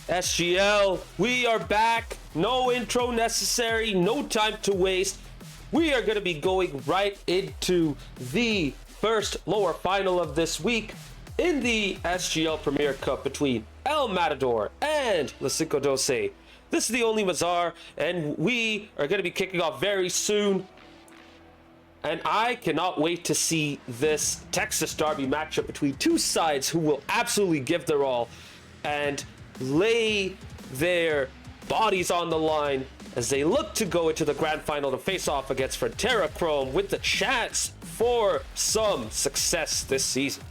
SGL, we are back. No intro necessary, no time to waste. We are going to be going right into the first lower final of this week in the SGL Premier Cup between El Matador and LaCinco12. This is the only Mazar, and we are going to be kicking off very soon. And I cannot wait to see this Texas Derby matchup between two sides who will absolutely give their all and lay their bodies on the line as they look to go into the grand final to face off against Frontera Chrome with the chance for some success this season.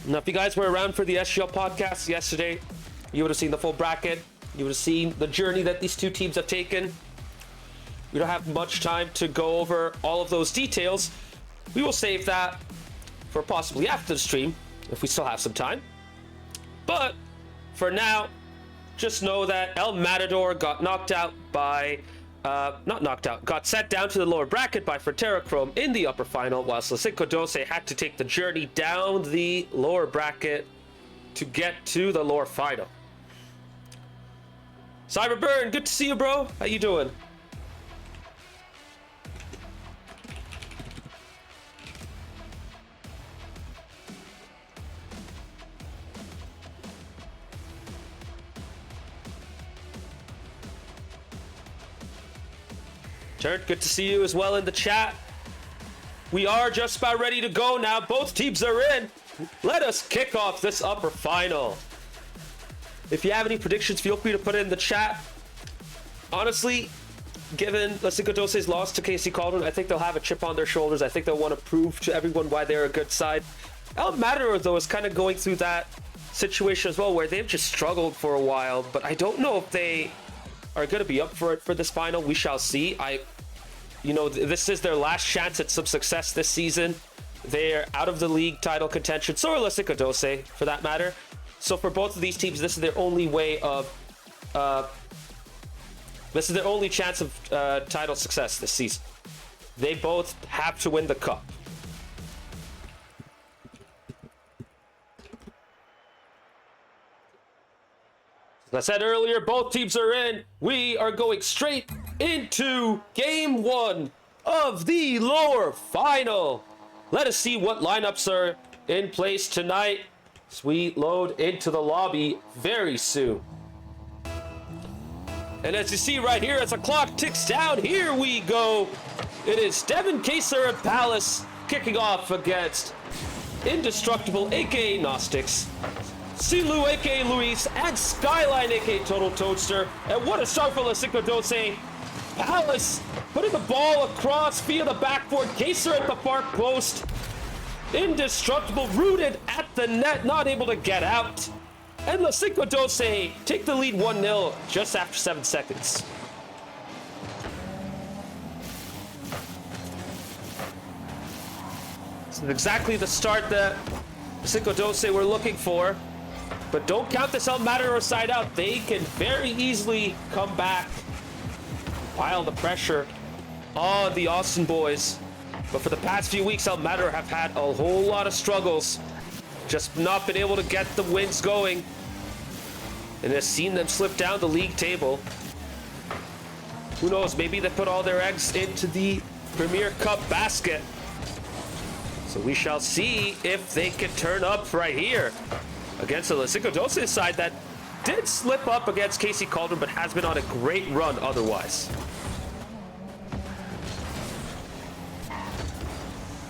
Now, if you guys were around for the SGL podcast yesterday, you would have seen the full bracket. You would have seen the journey that these two teams have taken. We don't have much time to go over all of those details. We will save that for possibly after the stream, if we still have some time. But for now, just know that El Matador got knocked out by, got sent down to the lower bracket by Frontera Chrome in the upper final, whilst LaCinco12 had to take the journey down the lower bracket to get to the lower final. Cyberburn, good to see you, bro. How you doing? Turd, good to see you as well in the chat. We are just about ready to go now. Both teams are in. Let us kick off this upper final. If you have any predictions, feel free to put it in the chat. Honestly, given LaCinco12's loss to KC Cauldron, I think they'll have a chip on their shoulders. I think they'll want to prove to everyone why they're a good side. El Matador, though, is kind of going through that situation as well, where they've just struggled for a while, but I don't know if they are going to be up for it for this final. We shall see. This is their last chance at some success this season. They're out of the league title contention. So are LaCinco12, for that matter. So for both of these teams, this is their only way of, this is their only chance of title success this season. They both have to win the cup. As I said earlier, both teams are in. We are going straight into game one of the lower final. Let us see what lineups are in place tonight as we load into the lobby very soon. And as you see right here, as the clock ticks down, here we go. It is Devin Kaser and Palace kicking off against Indestructible, aka Gnostics, Silu, aka Luis, and Skyline, aka Total Toadster. And what a start for LaCinco12. Palace putting the ball across via the backboard. Kaser at the far post. Indestructible rooted at the net, not able to get out. And LaCinco12 take the lead 1-0 just after 7 seconds. This is exactly the start that LaCinco12 were looking for. But don't count this El Matador side out. They can very easily come back, pile the pressure on the Austin boys. But for the past few weeks, El Matador have had a whole lot of struggles. Just not been able to get the wins going. And has seen them slip down the league table. Who knows, maybe they put all their eggs into the Premier Cup basket. So we shall see if they can turn up right here against the LaCinco12 side that did slip up against KC Cauldron, but has been on a great run otherwise.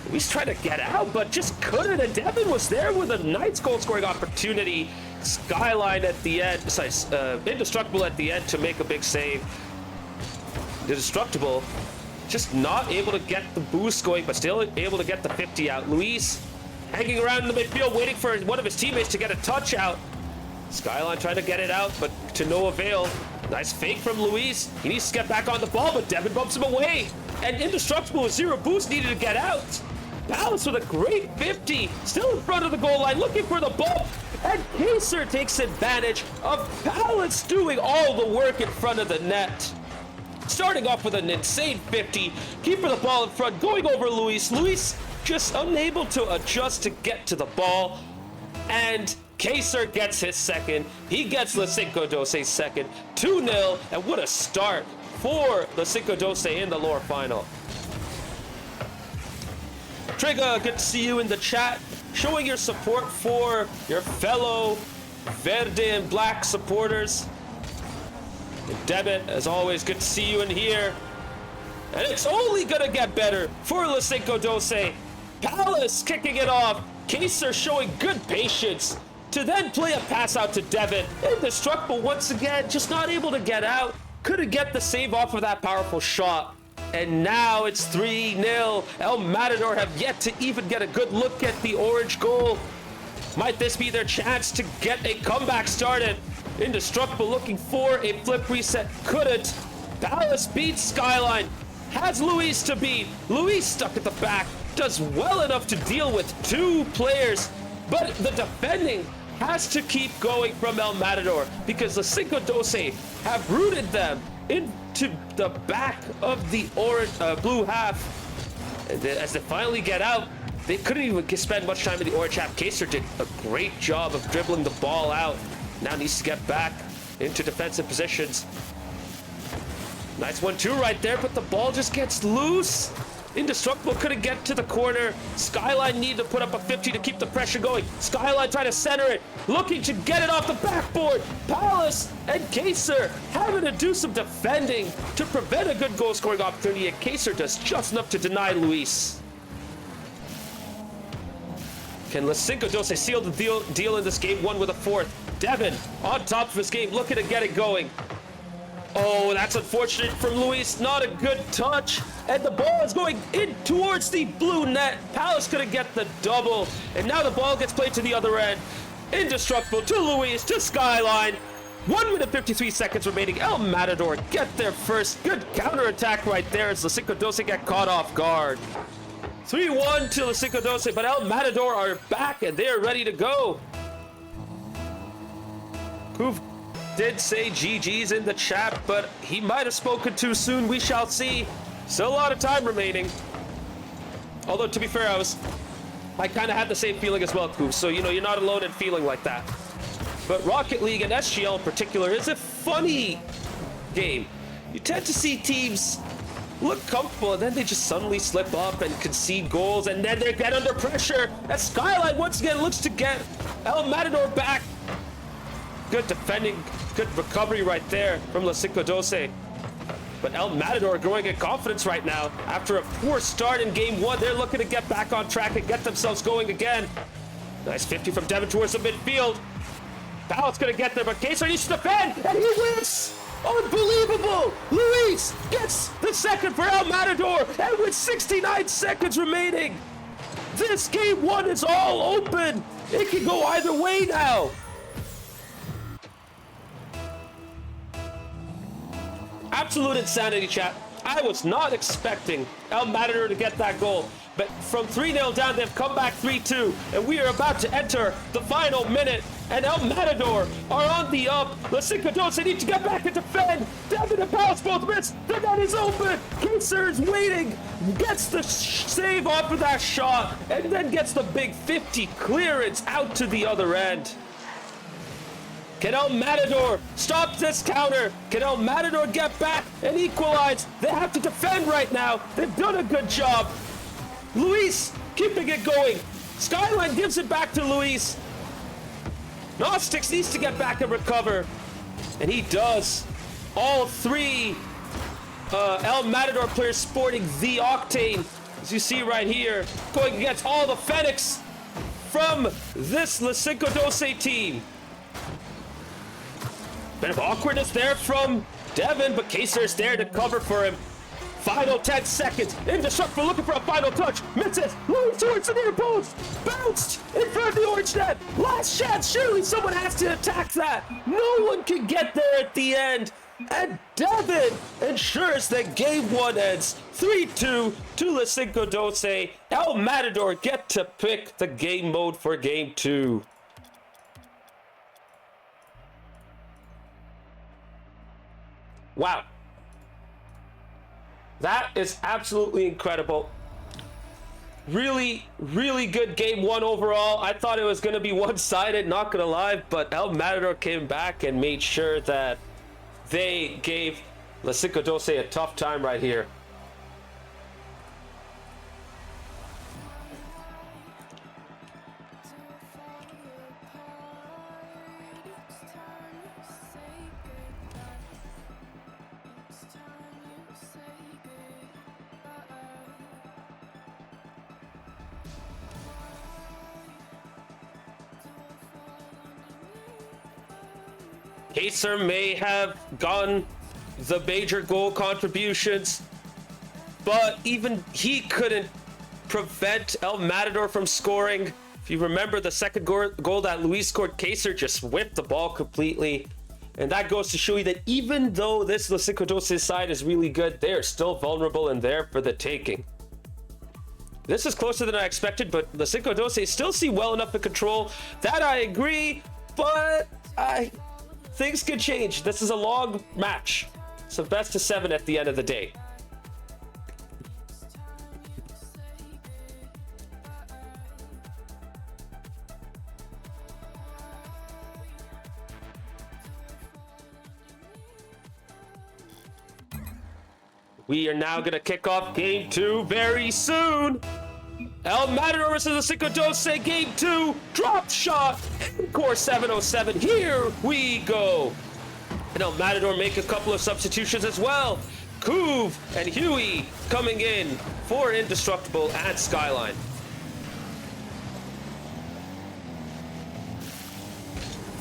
He's trying to get out, but just couldn't. And Devin was there with a nice goal-scoring opportunity. Skyline at the end, Indestructible at the end to make a big save. Indestructible just not able to get the boost going, but still able to get the 50 out. Luis hanging around in the midfield, waiting for one of his teammates to get a touch out. Skyline trying to get it out, but to no avail. Nice fake from Luis. He needs to get back on the ball, but Devin bumps him away. And Indestructible with 0 boost needed to get out. Palace with a great 50, still in front of the goal line, looking for the ball. And Kaser takes advantage of Palace doing all the work in front of the net. Starting off with an insane 50, keeping the ball in front, going over Luis. Luis just unable to adjust to get to the ball. And Kaser gets his second. He gets LaCinco12's second. 2-0, and what a start for LaCinco12 in the lower final. Trigger, good to see you in the chat, showing your support for your fellow Verde and Black supporters. And Debit, as always, good to see you in here. And it's only gonna get better for LaCinco12. Palace kicking it off. Kaser showing good patience to then play a pass out to Devin. Indestructible once again, just not able to get out. Couldn't get the save off of that powerful shot. And now it's 3-0. El Matador have yet to even get a good look at the orange goal. Might this be their chance to get a comeback started? Indestructible looking for a flip reset. Couldn't. Palace beats Skyline. Has Luis to beat. Luis stuck at the back. Does well enough to deal with two players. But the defending has to keep going from El Matador because the LaCinco12 have rooted them into the back of the orange blue half. And as they finally get out, they couldn't even spend much time in the orange half. Kaser did a great job of dribbling the ball out. Now needs to get back into defensive positions. Nice 1-2 right there, but the ball just gets loose. Indestructible couldn't get to the corner. Skyline need to put up a 50 to keep the pressure going. Skyline trying to center it, looking to get it off the backboard. Palace and Kaser having to do some defending to prevent a good goal scoring opportunity, and Kaser does just enough to deny Luis. Can LaCinco12 seal the deal in this game one with a fourth? Devin on top of his game, looking to get it going. Oh, that's unfortunate from Luis. Not a good touch. And the ball is going in towards the blue net. Palace couldn't get the double. And now the ball gets played to the other end. Indestructible to Luis, to Skyline. 1 minute 53 seconds remaining. El Matador get their first. Good counterattack right there as LaCinco12 get caught off guard. 3-1 to LaCinco12, but El Matador are back and they're ready to go. Kuv did say GG's in the chat, but he might have spoken too soon. We shall see. Still a lot of time remaining. Although, to be fair, I kind of had the same feeling as well, Kuv. So, you know, you're not alone in feeling like that. But Rocket League and SGL in particular is a funny game. You tend to see teams look comfortable, and then they just suddenly slip up and concede goals, and then they get under pressure. As Skyline once again looks to get El Matador back. Good defending, good recovery right there from LaCinco12. But El Matador growing in confidence right now. After a poor start in game one, they're looking to get back on track and get themselves going again. Nice 50 from Devin towards the midfield. Palace gonna get there, but Kaser needs to defend, and he wins! Unbelievable! Luis gets the second for El Matador, and with 69 seconds remaining, this game one is all open. It can go either way now. Absolute insanity, chat. I was not expecting El Matador to get that goal. But from 3-0 down, they've come back 3-2. And we are about to enter the final minute. And El Matador are on the up. LaCinco12 need to get back and defend. Devin and Palace both miss. The net is open. Kaser is waiting. Gets the save off of that shot. And then gets the big 50 clearance out to the other end. Can El Matador stop this counter? Can El Matador get back and equalize? They have to defend right now. They've done a good job. Luis keeping it going. Skyline gives it back to Luis. Gnostics needs to get back and recover. And he does. All three El Matador players sporting the Octane. As you see right here, going against all the Fenix from this LaCinco12 team. Bit of awkwardness there from Devin, but Kaser is there to cover for him. Final 10 seconds. Indestructible looking for a final touch. Misses. Luis towards the near post. Bounced in front of the orange net. Last chance. Surely someone has to attack that. No one can get there at the end. And Devin ensures that game one ends 3-2 to LaCinco12. El Matador get to pick the game mode for game two. Wow. That is absolutely incredible. Really, really good game one overall. I thought it was going to be one-sided, not going to lie, but El Matador came back and made sure that they gave LaCinco12 a tough time right here. Kaser may have gotten the major goal contributions, but even he couldn't prevent El Matador from scoring. If you remember the second goal that Luis scored, Kaser just whipped the ball completely. And that goes to show you that even though this LaCinco12 side is really good, they're still vulnerable and there for the taking. This is closer than I expected, but LaCinco12 still see well enough in control. That I agree, but things could change. This is a long match. So best of 7 at the end of the day. We are now going to kick off game 2 very soon. El Matador versus LaCinco12, game 2, drop shot, encore 707. Here we go. And El Matador make a couple of substitutions as well. Couve and Huey coming in for Indestructible and Skyline.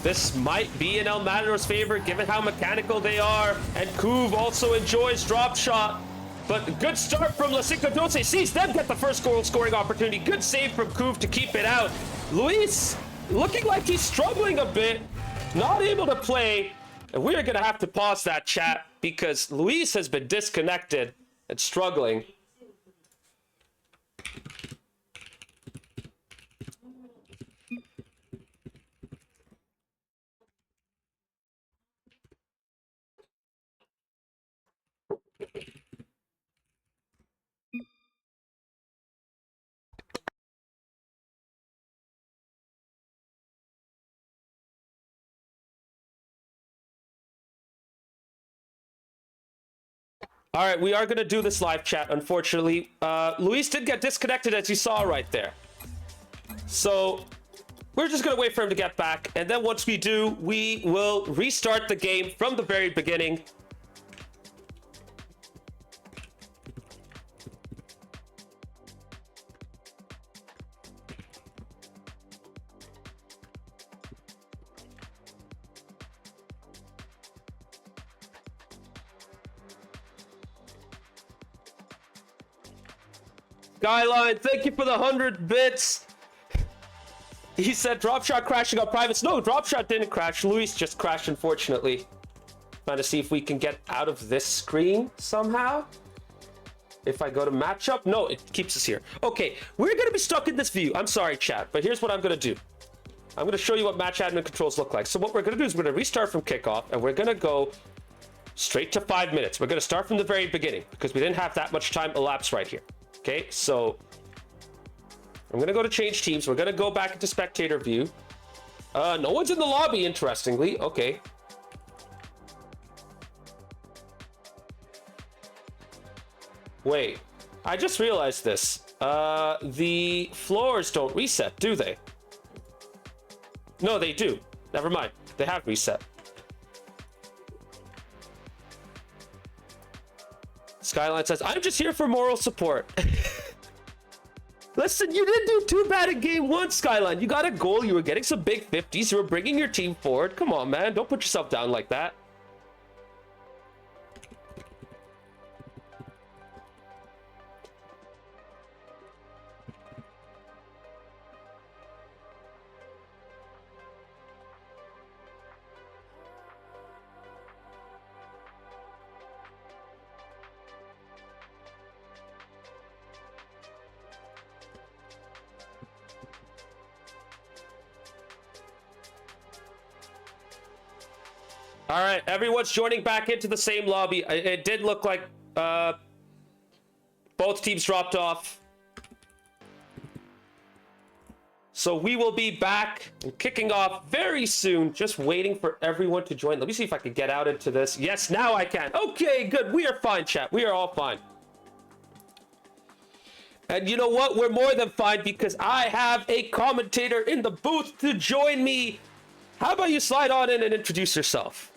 This might be in El Matador's favor given how mechanical they are, and Couve also enjoys drop shot. But good start from LaCinco12, sees them get the first goal scoring opportunity. Good save from Couve to keep it out. Luis looking like he's struggling a bit, not able to play. And we're going to have to pause that chat because Luis has been disconnected and struggling. All right, we are going to do this live chat, unfortunately. Luis did get disconnected, as you saw right there. So we're just going to wait for him to get back. And then once we do, we will restart the game from the very beginning. Skyline, thank you for the 100 bits. He said drop shot crashing on privates. No, drop shot didn't crash. Luis just crashed, unfortunately. Trying to see if we can get out of this screen somehow. If I go to matchup, no, it keeps us here. Okay, we're going to be stuck in this view. I'm sorry, chat, but here's what I'm going to do. I'm going to show you what match admin controls look like. So what we're going to do is we're going to restart from kickoff, and we're going to go straight to 5 minutes. We're going to start from the very beginning because we didn't have that much time elapsed right here. Okay, so I'm going to go to change teams. We're going to go back into spectator view. No one's in the lobby, interestingly. Okay. Wait, I just realized this. The floors don't reset, do they? No, they do. Never mind. They have reset. Skyline says, I'm just here for moral support. Listen, you didn't do too bad in game 1, Skyline. You got a goal. You were getting some big 50s. You were bringing your team forward. Come on, man. Don't put yourself down like that. All right, everyone's joining back into the same lobby. It did look like both teams dropped off. So we will be back and kicking off very soon. Just waiting for everyone to join. Let me see if I can get out into this. Yes, now I can. Okay, good. We are fine, chat. We are all fine. And you know what? We're more than fine because I have a commentator in the booth to join me. How about you slide on in and introduce yourself?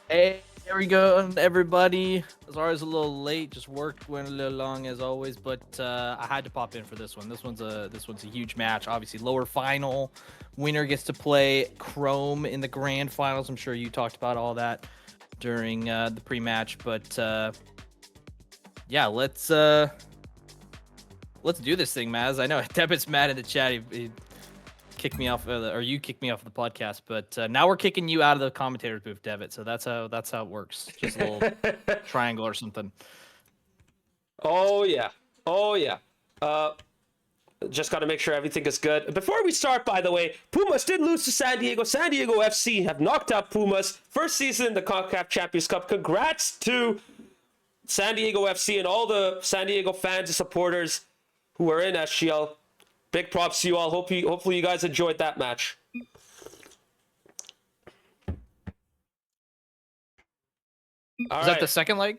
Hey, there we go, everybody. Sorry I was a little late. Just work went a little long as always, but I had to pop in for this one. This one's a huge match. Obviously, lower final. Winner gets to play Chrome in the grand finals. I'm sure you talked about all that during the pre-match, but yeah, let's do this thing, Maz. I know Debit's mad in the chat. He kicked me off, or you kicked me off of the podcast, but now we're kicking you out of the commentator's booth, Debit. So that's how it works. Just a little triangle or something. Oh yeah, just got to make sure everything is good. Before we start, by the way, Pumas did lose to San Diego. San Diego FC have knocked out Pumas. First season in the CONCACAF Champions Cup. Congrats to San Diego FC and all the San Diego fans and supporters who are in SGL. Big props to you all. Hopefully you guys enjoyed that match. Is that the second leg?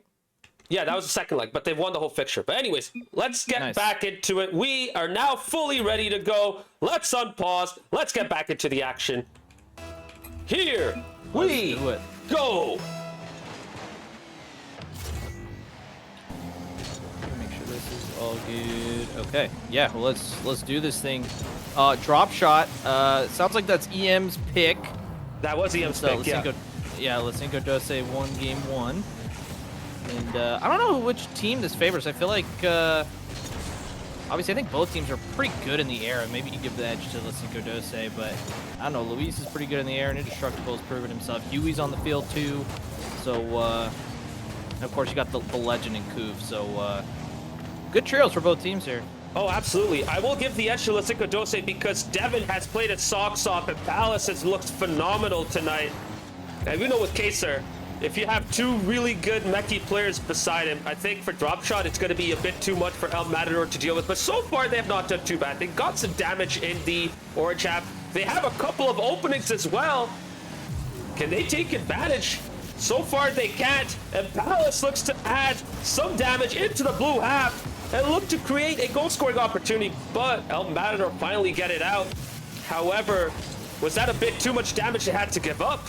Yeah, that was the second leg, but they've won the whole fixture. But anyways, let's get back into it. We are now fully ready to go. Let's unpause. Let's get back into the action. Here we go. Make sure this is all good. Okay, yeah, well, let's do this thing. Drop shot. Sounds like that's EM's pick. That was EM's pick, yeah. Yeah, LaCinco12 won game 1. And I don't know which team this favors. I feel like, obviously, I think both teams are pretty good in the air. Maybe you give the edge to LaCinco12, but I don't know. Luis is pretty good in the air, and Indestructible has proven himself. Huey's on the field, too. So, and of course, you got the legend in Couve. So, good trios for both teams here. Oh, absolutely. I will give the edge to LaCinco12 because Devin has played his socks off, and Palace has looked phenomenal tonight. And we know with Kaser, if you have two really good Mechie players beside him, I think for drop shot, it's going to be a bit too much for El Matador to deal with. But so far, they have not done too bad. They got some damage in the orange half. They have a couple of openings as well. Can they take advantage? So far, they can't. And Palace looks to add some damage into the blue half and look to create a goal-scoring opportunity. But El Matador finally get it out. However, was that a bit too much damage they had to give up?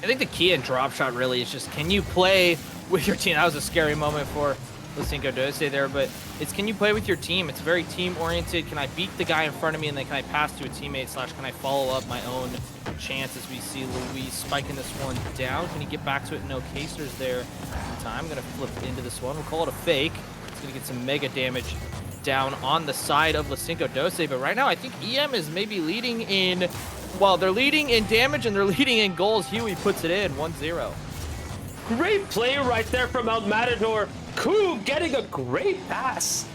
I think the key in drop shot really is just, can you play with your team? That was a scary moment for LaCinco12 there, but it's, can you play with your team? It's very team-oriented. Can I beat the guy in front of me, and then can I pass to a teammate / can I follow up my own chance? As we see Luis spiking this one down. Can he get back to it? No, Kaser's there in time. I'm going to flip into this one. We'll call it a fake. It's going to get some mega damage down on the side of LaCinco12, but right now I think EM is maybe leading in... Well, they're leading in damage and they're leading in goals. Huey puts it in 1-0. Great play right there from El Matador. Couve getting a great pass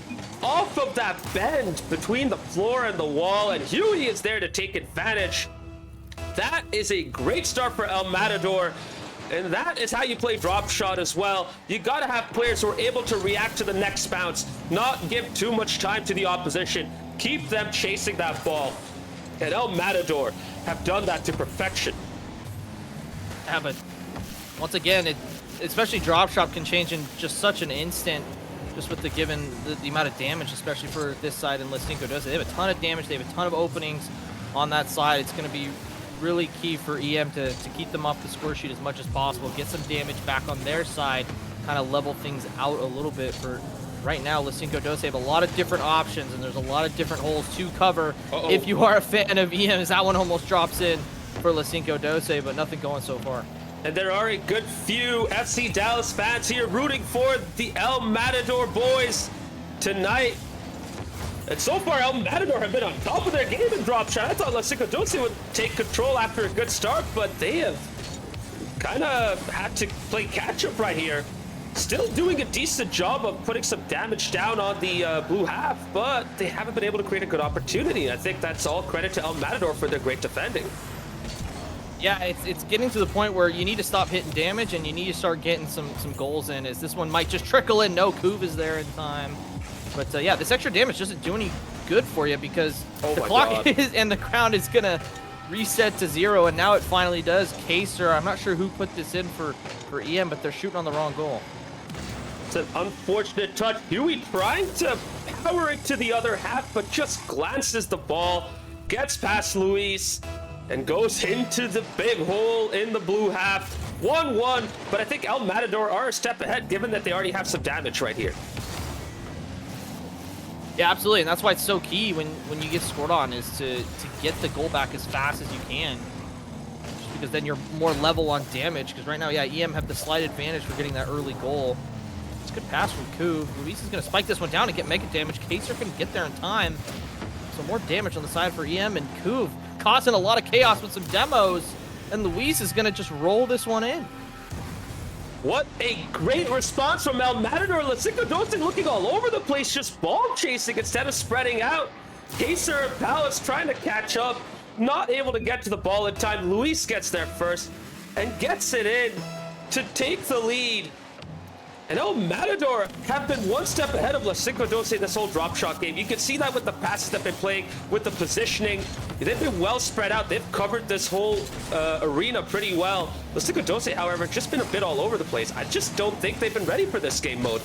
off of that bend between the floor and the wall, and Huey is there to take advantage. That is a great start for El Matador, and that is how you play drop shot as well. You got to have players who are able to react to the next bounce, not give too much time to the opposition, keep them chasing that ball. And El Matador have done that to perfection. Yeah, but once again, especially drop shot can change in just such an instant, just with the amount of damage, especially for this side and LaCinco12. They have a ton of damage. They have a ton of openings on that side. It's going to be really key for EM to keep them off the score sheet as much as possible, get some damage back on their side, kind of level things out a little bit. For right now, LaCinco12 have a lot of different options, and there's a lot of different holes to cover. If you are a fan of EM's, that one almost drops in for LaCinco12, but nothing going so far. And there are a good few FC Dallas fans here rooting for the El Matador boys tonight. And so far, El Matador have been on top of their game in drop shot. I thought LaCinco12 would take control after a good start, but they have kind of had to play catch-up right here. Still doing a decent job of putting some damage down on the blue half, but they haven't been able to create a good opportunity. I think that's all credit to El Matador for their great defending. Yeah, it's getting to the point where you need to stop hitting damage and you need to start getting some goals in, as this one might just trickle in. No, Couve is there in time. But yeah, this extra damage doesn't do any good for you because Oh the my clock God. is and the crown is gonna reset to 0, and now it finally does. Kaser, I'm not sure who put this in for EM, but they're shooting on the wrong goal. It's an unfortunate touch. Huey trying to power it to the other half, but just glances the ball, gets past Luis, and goes into the big hole in the blue half. 1-1, but I think El Matador are a step ahead, given that they already have some damage right here. Yeah, absolutely, and that's why it's so key when you get scored on is to get the goal back as fast as you can, just because then you're more level on damage. Because right now, yeah, EM have the slight advantage for getting that early goal. It's a good pass from Kuv. Luis is going to spike this one down and get mega damage. Kaser couldn't get there in time. So more damage on the side for EM, and Kuv causing a lot of chaos with some demos, and Luis is going to just roll this one in. What a great response from El Matador. LaCinco12 looking all over the place, just ball chasing instead of spreading out. Kaser and Palace trying to catch up, not able to get to the ball in time. Luis gets there first and gets it in to take the lead. And El Matador have been one step ahead of LaCinco12 this whole drop shot game. You can see that with the passes they've been playing, with the positioning. They've been well spread out. They've covered this whole arena pretty well. LaCinco12, however, just been a bit all over the place. I just don't think they've been ready for this game mode.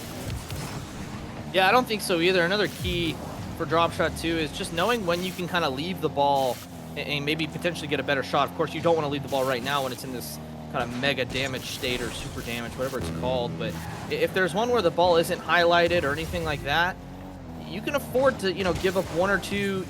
Yeah, I don't think so either. Another key for drop shot too is just knowing when you can kind of leave the ball and maybe potentially get a better shot. Of course, you don't want to leave the ball right now when it's in this kind of mega damage state or super damage, whatever it's called. But if there's one where the ball isn't highlighted or anything like that, you can afford to, give up 1 or 2,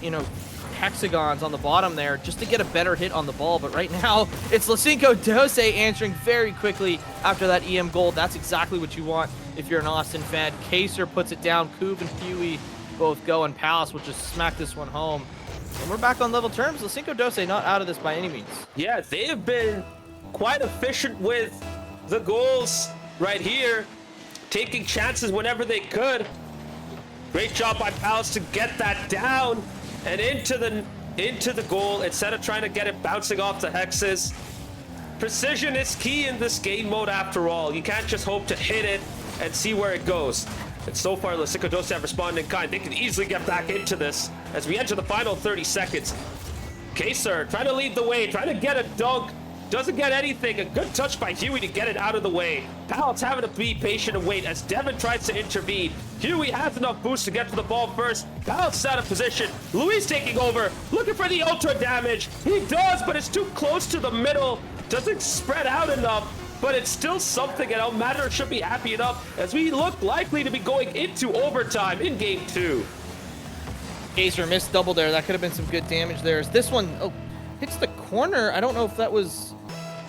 hexagons on the bottom there just to get a better hit on the ball. But right now, it's LaCinco12 answering very quickly after that EM goal. That's exactly what you want if you're an Austin fan. Kaser puts it down. Kuv and Huey both go, and Palace will just smack this one home. And we're back on level terms. LaCinco12 not out of this by any means. Yeah, they have been quite efficient with the goals right here, taking chances whenever they could. Great job by Palace to get that down and into the goal instead of trying to get it bouncing off the hexes. Precision is key in this game mode after all. You can't just hope to hit it and see where it goes. And so far, LaCinco12 have responded in kind. They can easily get back into this as we enter the final 30 seconds. Kaser trying to lead the way, trying to get a dunk. Doesn't get anything. A good touch by Huey to get it out of the way. Palace having to be patient and wait as Devin tries to intervene. Huey has enough boost to get to the ball first. Palace out of position. Luis taking over, looking for the ultra damage. He does, but it's too close to the middle. Doesn't spread out enough, but it's still something, and El Matador should be happy enough as we look likely to be going into overtime in game 2. Kaser missed double there. That could have been some good damage there. As this one hits the corner. I don't know if that was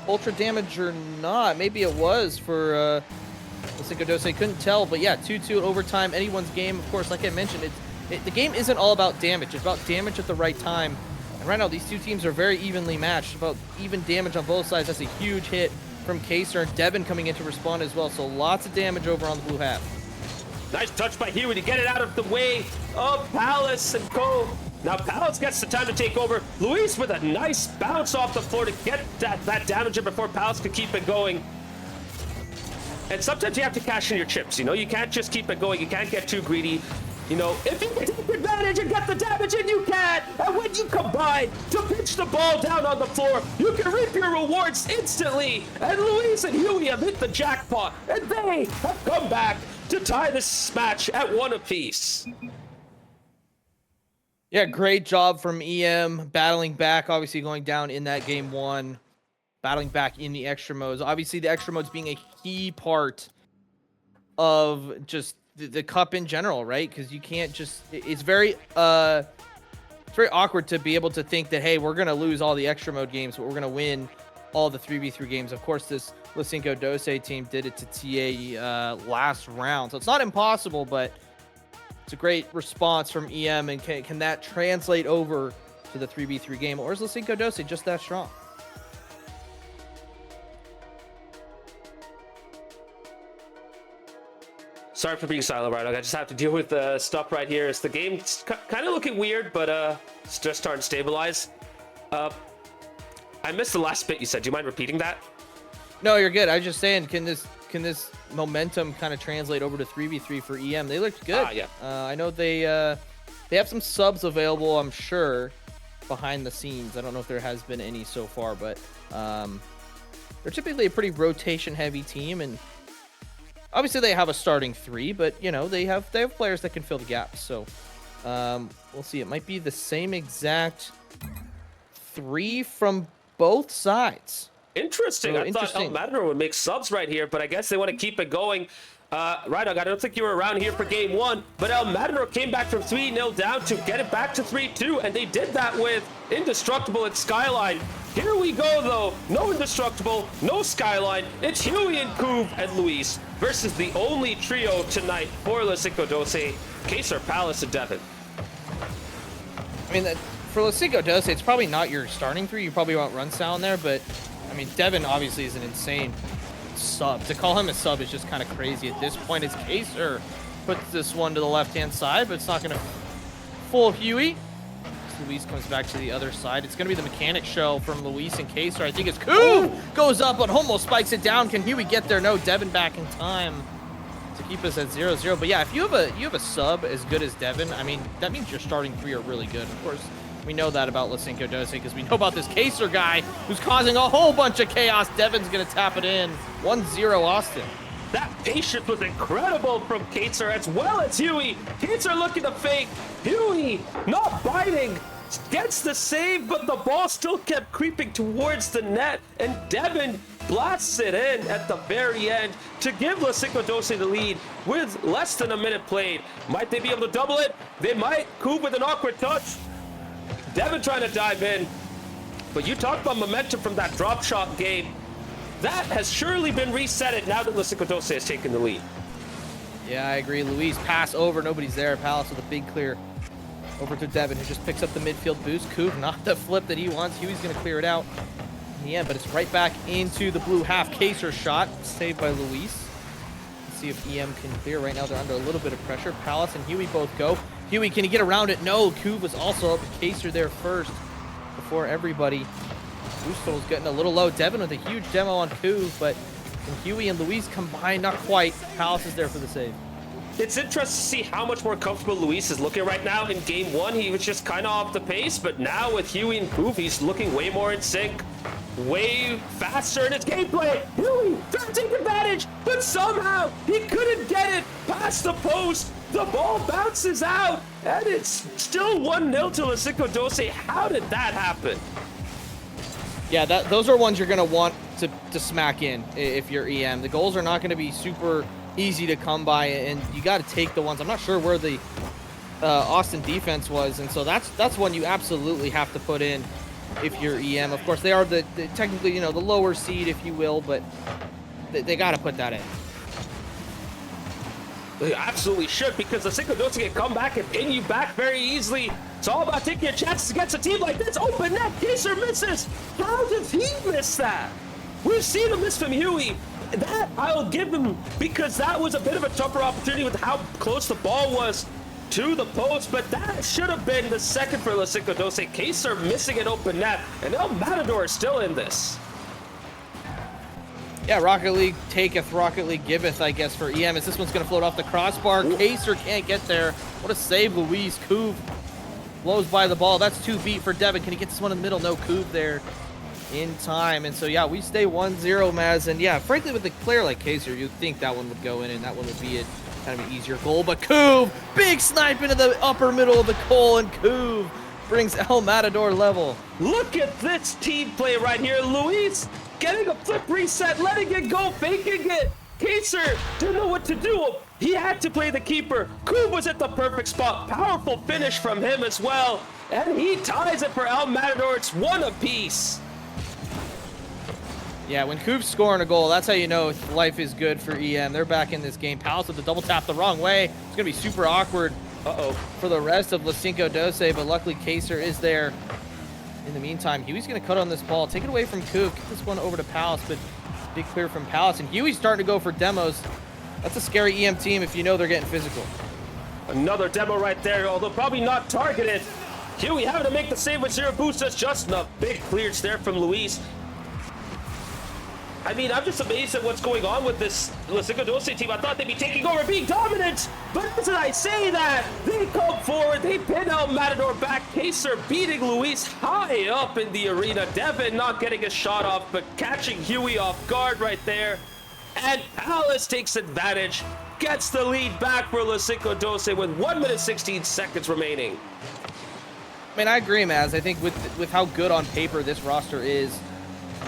ultra damage or not. Maybe it was for LaCinco12. Couldn't tell, but yeah, 2-2 overtime. Anyone's game, of course. Like I mentioned, the game isn't all about damage. It's about damage at the right time. And right now, these two teams are very evenly matched. About even damage on both sides. That's a huge hit from Kaser, and Devin coming in to respond as well. So lots of damage over on the blue half. Nice touch by Huey to get it out of the way of Palace and Co. Now Palace gets the time to take over. Luis with a nice bounce off the floor to get that damage in before Palace could keep it going. And sometimes you have to cash in your chips, you can't just keep it going. You can't get too greedy. If you can take advantage and get the damage in, you can. And when you combine to pitch the ball down on the floor, you can reap your rewards instantly. And Luis and Huey have hit the jackpot, and they have come back to tie this match at 1 apiece. Yeah, great job from EM battling back, obviously going down in that game 1, battling back in the extra modes. Obviously, the extra modes being a key part of just the cup in general, right? Because you can't just, it's very awkward to be able to think that, hey, we're going to lose all the extra mode games, but we're going to win all the 3v3 games. Of course, this LaCinco12 team did it to TA last round. So it's not impossible, but it's a great response from EM, and can that translate over to the 3v3 game, or is LaCinco12 just that strong? Sorry for being silent, right? I just have to deal with stuff right here. It's the game's kind of looking weird, but it's just starting to stabilize. I missed the last bit you said. Do you mind repeating that? No, you're good. I was just saying, can this momentum kind of translate over to 3v3 for EM? They looked good. Yeah. I know they They have some subs available, I'm sure, behind the scenes. I don't know if there has been any so far, but they're typically a pretty rotation-heavy team, and obviously they have a starting 3, but you know they have players that can fill the gaps. So we'll see. It might be the same exact 3 from both sides. Interesting. So I thought El Matador would make subs right here, but I guess they want to keep it going. Right, I don't think you were around here for game 1, but El Matador came back from 3-0 down to get it back to 3-2, and they did that with Indestructible and Skyline. Here we go, though. No Indestructible, no Skyline. It's Huey and Couve and Luis versus the only trio tonight for LaCinco12, Kaser, Palace, and Devin. I mean, for LaCinco12, it's probably not your starting 3. You probably want run sound there, but I mean, Devin obviously is an insane sub. To call him a sub is just kind of crazy at this point. As Kaser puts this one to the left-hand side, but it's not going to fool Huey. Luis comes back to the other side. It's going to be the mechanic show from Luis and Kaser. I think it's Couve goes up, but almost spikes it down. Can Huey get there? No, Devin back in time to keep us at 0-0. But yeah, if you have a sub as good as Devin, I mean, that means your starting 3 are really good. Of course, we know that about LaCinco12 because we know about this Kaser guy who's causing a whole bunch of chaos. Devin's going to tap it in. 1-0 Austin. That patience was incredible from Kaser as well as Huey. Kaser looking to fake. Huey not biting. Gets the save, but the ball still kept creeping towards the net. And Devin blasts it in at the very end to give LaCinco12 the lead with less than a minute played. Might they be able to double it? They might. Couve with an awkward touch. Devin trying to dive in. But you talk about momentum from that drop shot game. That has surely been resetted now that LaCinco12 has taken the lead. Yeah, I agree. Luis pass over. Nobody's there. Palace with a big clear over to Devin, who just picks up the midfield boost. Couve, not the flip that he wants. Huey's going to clear it out in the end, but it's right back into the blue half. Kaser shot, saved by Luis. Let's see if EM can clear. Right now they're under a little bit of pressure. Palace and Huey both go. Huey, can he get around it? No, Couve was also up. Kaser there first before everybody. Boostle's getting a little low. Devin with a huge demo on Couve, but can Huey and Luis combine? Not quite. Palace is there for the save. It's interesting to see how much more comfortable Luis is looking right now. In game 1, he was just kind of off the pace, but now with Huey and Couve, he's looking way more in sync, way faster in his gameplay. Huey trying to take advantage, but somehow he couldn't get it past the post. The ball bounces out, and it's still 1-0 to LaCinco12. How did that happen? Yeah, those are ones you're going to want to smack in if you're EM. The goals are not going to be super easy to come by, and you got to take the ones. I'm not sure where the Austin defense was, and so that's one you absolutely have to put in if you're EM. Of course, they are the technically, you know, the lower seed, if you will, but they got to put that in. They absolutely should, because LaCinco12 can come back and pin you back very easily. It's all about taking your chances against a team like this. Open net, Kaser misses. How does he miss that? We've seen him miss from Huey. That I'll give him, because that was a bit of a tougher opportunity with how close the ball was to the post, but that should have been the second for LaCinco12. Kaser missing an open net, and El Matador is still in this. Yeah, Rocket League taketh, Rocket League giveth, I guess, for EM. As this one's going to float off the crossbar. Kaser can't get there. What a save, Luis. Couve blows by the ball. That's 2 feet for Devin. Can he get this one in the middle? No, Couve there in time. And so, yeah, we stay 1-0, Maz. And, yeah, frankly, with a player like Kaser, you'd think that one would go in and that one would be kind of an easier goal. But Couve, big snipe into the upper middle of the goal, and Couve brings El Matador level. Look at this team play right here. Luis getting a flip reset, letting it go, faking it. Kaser didn't know what to do. He had to play the keeper. Couve was at the perfect spot. Powerful finish from him as well. And he ties it for El Matador. It's 1 apiece. Yeah, when Couve's scoring a goal, that's how you know life is good for EM. They're back in this game. Palace with the double tap the wrong way. It's going to be super awkward for the rest of LaCinco12, but luckily Kaser is there. In the meantime, Huey's going to cut on this ball. Take it away from Couve. Get this one over to Palace, but big clear from Palace. And Huey's starting to go for demos. That's a scary EM team if you know they're getting physical. Another demo right there, although probably not targeted. Huey having to make the save with 0 boost. That's just a big clearance there from Luis. I mean, I'm just amazed at what's going on with this LaCinco12 team. I thought they'd be taking over, being dominant. But as I say that, they come forward, they pin El Matador back. Kaser beating Luis high up in the arena. Devin not getting a shot off, but catching Huey off guard right there. And Alice takes advantage, gets the lead back for LaCinco12 with 1 minute 16 seconds remaining. I mean, I agree, Maz. I think with how good on paper this roster is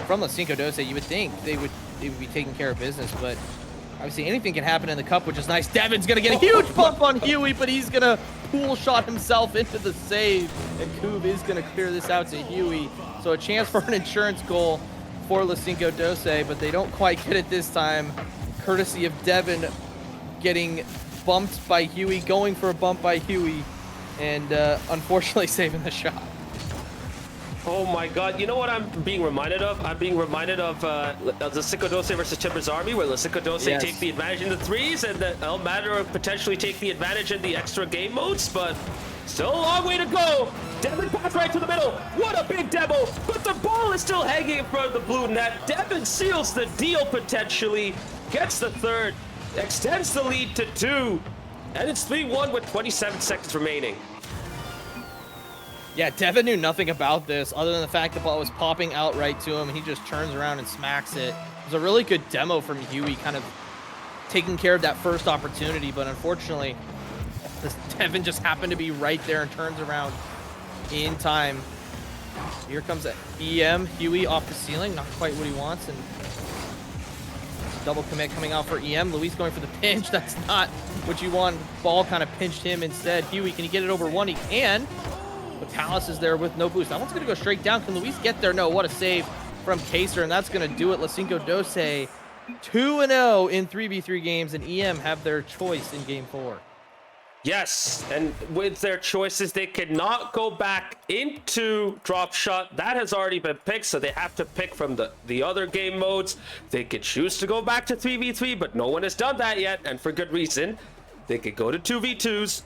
from LaCinco12, you would think they would be taking care of business, but obviously anything can happen in the cup, which is nice. Devin's gonna get a huge bump on Huey, but he's gonna pool shot himself into the save, and Koob is gonna clear this out to Huey. So a chance for an insurance goal for LaCinco12, but they don't quite get it this time, courtesy of Devin getting bumped by Huey, going for a bump by Huey, and unfortunately saving the shot. Oh my god, you know what I'm being reminded of? I'm being reminded of the LaCinco12 versus Timber's Army, where LaCinco12 take the advantage in the threes, and the El Matador potentially take the advantage in the extra game modes, but still a long way to go. Devin pass right to the middle. What a big demo, but the ball is still hanging in front of the blue net. Devin seals the deal potentially, gets the third, extends the lead to 2, and it's 3-1 with 27 seconds remaining. Yeah, Devin knew nothing about this other than the fact the ball was popping out right to him, and he just turns around and smacks it. It was a really good demo from Huey, kind of taking care of that first opportunity, but unfortunately, Devin just happened to be right there and turns around in time. Here comes EM, Huey off the ceiling, not quite what he wants, and double commit coming out for EM. Luis going for the pinch. That's not what you want. Ball kind of pinched him instead. Huey, can he get it over one? He can. But Palace is there with no boost. That one's going to go straight down. Can Luis get there? No. What a save from Kaser, and that's going to do it. LaCinco12 2-0 in 3v3 games, and EM have their choice in Game 4. Yes, and with their choices, they cannot go back into drop shot. That has already been picked, so they have to pick from the other game modes. They could choose to go back to 3v3, but no one has done that yet, and for good reason. They could go to 2v2s,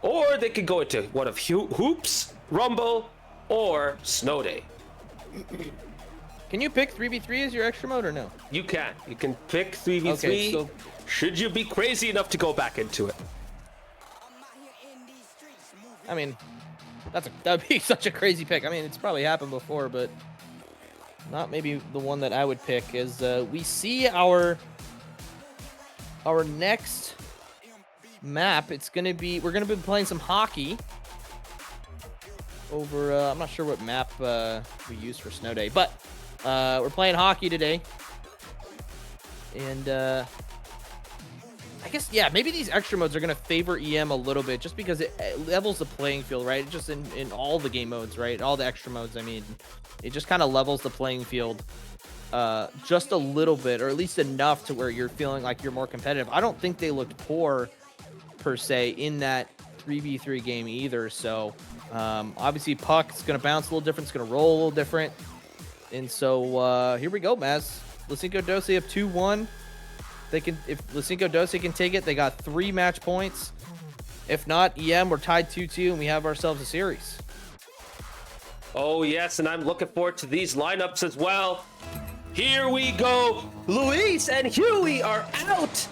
or they could go into one of Hoops, Rumble, or Snow Day. Can you pick 3v3 as your extra mode or no? You can. You can pick 3v3, okay, so should you be crazy enough to go back into it. I mean, that'd be such a crazy pick. I mean, it's probably happened before, but not maybe the one that I would pick. Is we see our next map. It's gonna be, we're gonna be playing some hockey over. I'm not sure what map we use for Snow Day, but we're playing hockey today, and I guess, yeah, maybe these extra modes are going to favor EM a little bit just because it levels the playing field, right? Just in all the game modes, right? All the extra modes, I mean, it just kind of levels the playing field just a little bit, or at least enough to where you're feeling like you're more competitive. I don't think they looked poor, per se, in that 3v3 game either. So, obviously, puck is going to bounce a little different. It's going to roll a little different. And so, here we go, Maz. LaCinco12 up 2-1. They can, if LaCinco12 can take it, they got 3 match points. If not, EM, we're tied 2-2, and we have ourselves a series. Oh, yes, and I'm looking forward to these lineups as well. Here we go. Luis and Huey are out.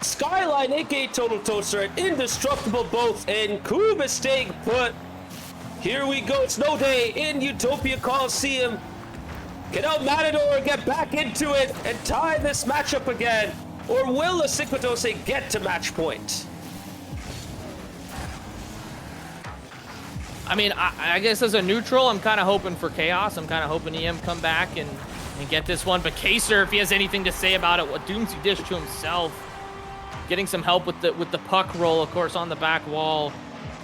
Skyline, aka Total Toaster, and Indestructible both, and Koob is staying put. Here we go. Snow Day in Utopia Coliseum. Can El Matador get back into it and tie this matchup again? Or will LaCinco12 get to match point? I mean, I guess as a neutral, I'm kind of hoping for chaos. I'm kind of hoping EM come back and get this one. But Kaser, if he has anything to say about it, what Doomsy dish to himself. Getting some help with the puck roll, of course, on the back wall.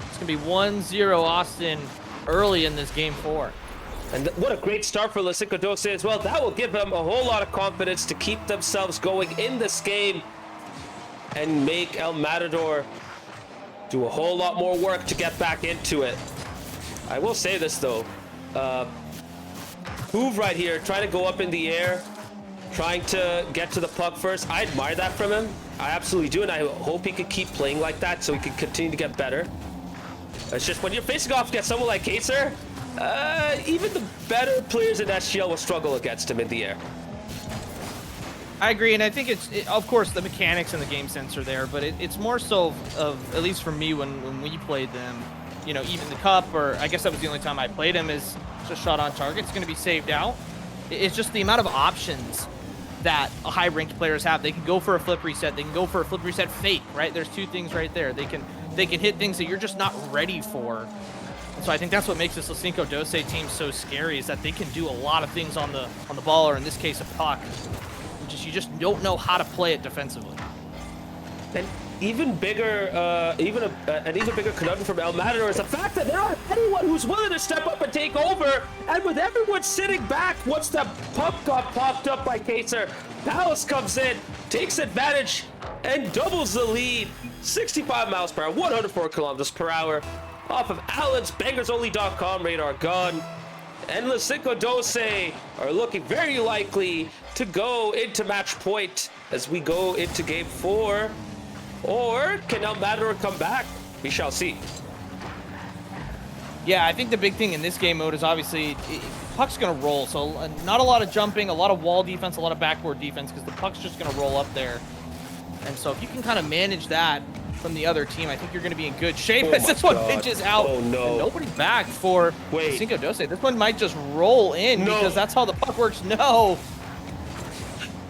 It's going to be 1-0 Austin early in this Game 4. And what a great start for LaCinco12 as well. That will give them a whole lot of confidence to keep themselves going in this game and make El Matador do a whole lot more work to get back into it. I will say this, though. Hoove right here, trying to go up in the air, trying to get to the puck first. I admire that from him. I absolutely do, and I hope he could keep playing like that so he can continue to get better. It's just when you're facing off against someone like Kaser, even the better players in SGL will struggle against him in the air. I agree, and I think of course, the mechanics and the game sense are there, but it's more so of, at least for me, when we played them, you know, even the cup, or I guess that was the only time I played him, is just shot on target. It's going to be saved out. It's just the amount of options that high-ranked players have. They can go for a flip reset. They can go for a flip reset fake, right? There's two things right there. They can hit things that you're just not ready for. And so I think that's what makes this LaCinco12 team so scary, is that they can do a lot of things on the ball, or in this case, a puck. You just don't know how to play it defensively. And even bigger, an even bigger conundrum from El Matador is the fact that there aren't anyone who's willing to step up and take over. And with everyone sitting back, once the puck got popped up by Kaser, Palace comes in, takes advantage, and doubles the lead. 65 miles per hour, 104 kilometers per hour, off of Alan's BangersOnly.com radar gun. And LaCinco12 are looking very likely to go into match point as we go into game 4. Or can El Matador come back? We shall see. Yeah, I think the big thing in this game mode is obviously puck's going to roll. So not a lot of jumping, a lot of wall defense, a lot of backboard defense, because the puck's just going to roll up there. And so if you can kind of manage that from the other team, I think you're going to be in good shape as this one pitches out. Oh, no. And nobody back for LaCinco12. This one might just roll in because that's how the puck works. No.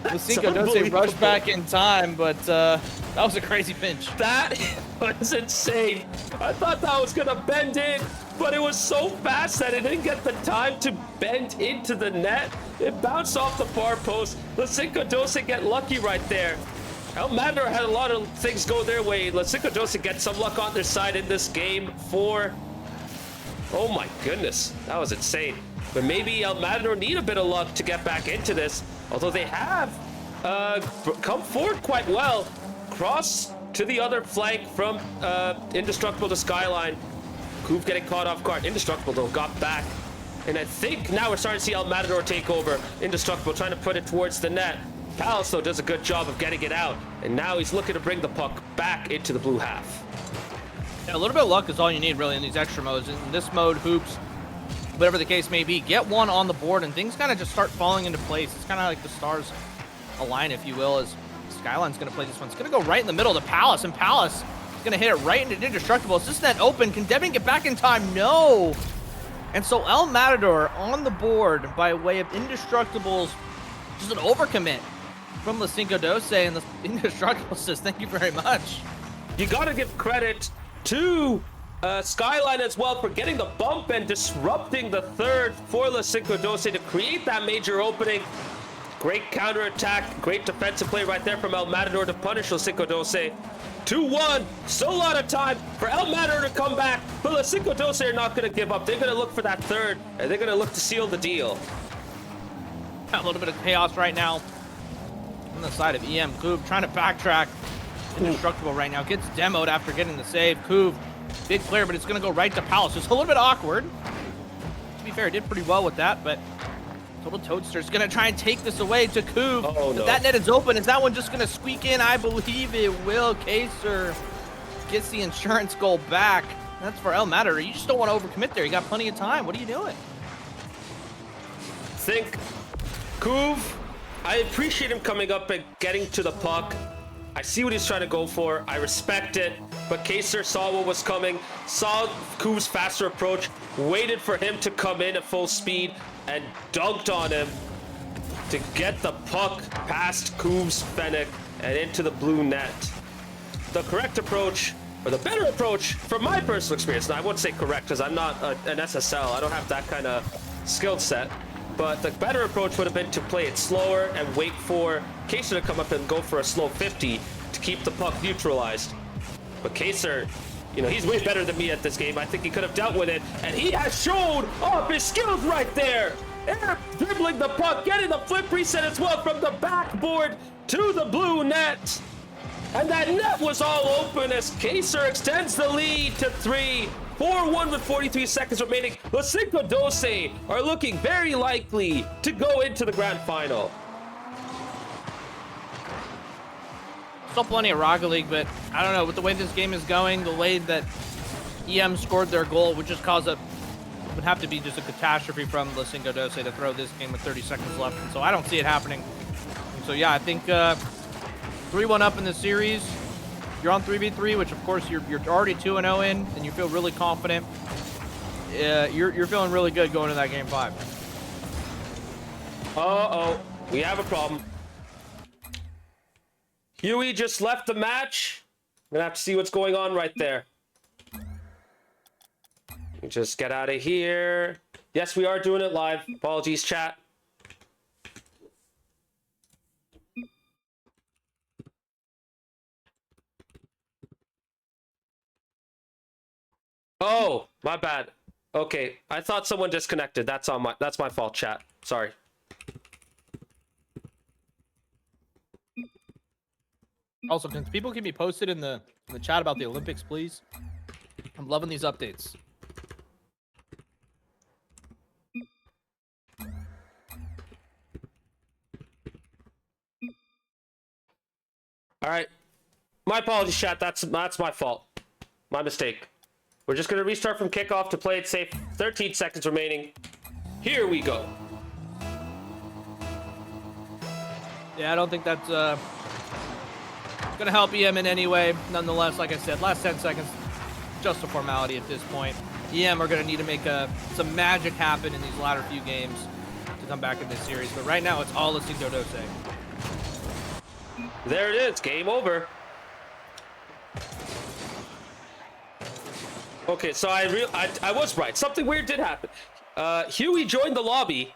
LaCinco12 rushed back in time, but that was a crazy pinch. That was insane. I thought that was going to bend in, but it was so fast that it didn't get the time to bend into the net. It bounced off the far post. LaCinco12 get lucky right there. El Matador had a lot of things go their way. LaCinco12 get some luck on their side in this game 4. Oh my goodness, that was insane. But maybe El Matador need a bit of luck to get back into this. Although they have come forward quite well. Cross to the other flank from Indestructible to Skyline. Couve getting caught off guard. Indestructible though got back. And I think now we're starting to see El Matador take over. Indestructible trying to put it towards the net. Palace, though, does a good job of getting it out. And now he's looking to bring the puck back into the blue half. Yeah, a little bit of luck is all you need, really, in these extra modes. In this mode, hoops, whatever the case may be, get one on the board, and things kind of just start falling into place. It's kind of like the stars align, if you will, as Skyline's going to play this one. It's going to go right in the middle of the Palace, and Palace is going to hit it right into Indestructible. Is this net open? Can Devin get back in time? No! And so El Matador on the board by way of Indestructible's just an overcommit from LaCinco12, and the Indestructible says, thank you very much. You got to give credit to Skyline as well for getting the bump and disrupting the third for LaCinco12 to create that major opening. Great counterattack, great defensive play right there from El Matador to punish LaCinco12. 2-1, still a lot of time for El Matador to come back, but LaCinco12 are not going to give up. They're going to look for that third, and they're going to look to seal the deal. A little bit of chaos right now on the side of EM. Couve trying to backtrack. Indestructible right now. Gets demoed after getting the save. Couve, big player, but it's going to go right to Palace. It's a little bit awkward. To be fair, did pretty well with that, but Total Toadster is going to try and take this away to Couve. Oh, no. That net is open. Is that one just going to squeak in? I believe it will. Kaser gets the insurance goal back. That's for El Matador. You just don't want to overcommit there. You got plenty of time. What are you doing? Think Couve, I appreciate him coming up and getting to the puck. I see what he's trying to go for. I respect it. But Kaser saw what was coming, saw Couve's faster approach, waited for him to come in at full speed, and dunked on him to get the puck past Couve's Fennec and into the blue net. The correct approach, or the better approach, from my personal experience, now I wouldn't say correct because I'm not an SSL. I don't have that kind of skill set. But the better approach would have been to play it slower and wait for Kaser to come up and go for a slow 50 to keep the puck neutralized. But Kaser, you know, he's way better than me at this game. I think he could have dealt with it, and he has shown off his skills right there. Air dribbling the puck, getting the flip reset as well from the backboard to the blue net. And that net was all open as Kaser extends the lead to 3. 4-1 with 43 seconds remaining. LaCinco12 are looking very likely to go into the grand final. Still plenty of Rocket League, but I don't know, with the way this game is going, the way that EM scored their goal would just would have to be just a catastrophe from LaCinco12 to throw this game with 30 seconds left. And so I don't see it happening. So yeah, I think 3-1 up in the series. You're on 3v3, which of course you're already 2-0 in, and you feel really confident. You're feeling really good going into that game 5. Uh-oh, we have a problem. Huey just left the match. I'm gonna have to see what's going on right there. Just get out of here. Yes, we are doing it live. Apologies, chat. Oh, my bad. Okay, I thought someone disconnected. That's my fault, chat. Sorry. Also, can people keep me posted in the chat about the Olympics, please? I'm loving these updates. All right. My apologies, chat. That's my fault. My mistake. We're just going to restart from kickoff to play it safe. 13 seconds remaining. Here we go. Yeah, I don't think that's going to help EM in any way. Nonetheless, like I said, last 10 seconds, just a formality at this point. EM are going to need to make some magic happen in these latter few games to come back in this series. But right now, it's all LaCinco12. There it is. Game over. Okay, so I was right. Something weird did happen. Huey joined the lobby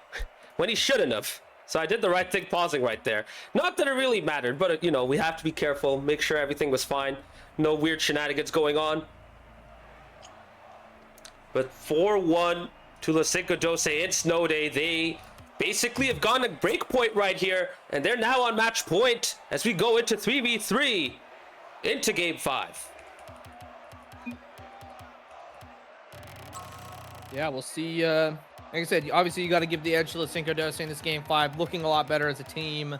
when he shouldn't have. So I did the right thing pausing right there. Not that it really mattered, but, you know, we have to be careful. Make sure everything was fine. No weird shenanigans going on. But 4-1 to LaCinco12 in Snow Day. They basically have gone a break point right here. And they're now on match point as we go into 3v3 into game 5. Yeah, we'll see. Like I said, obviously you got to give the edge to LaCinco12 in this game 5. Looking a lot better as a team.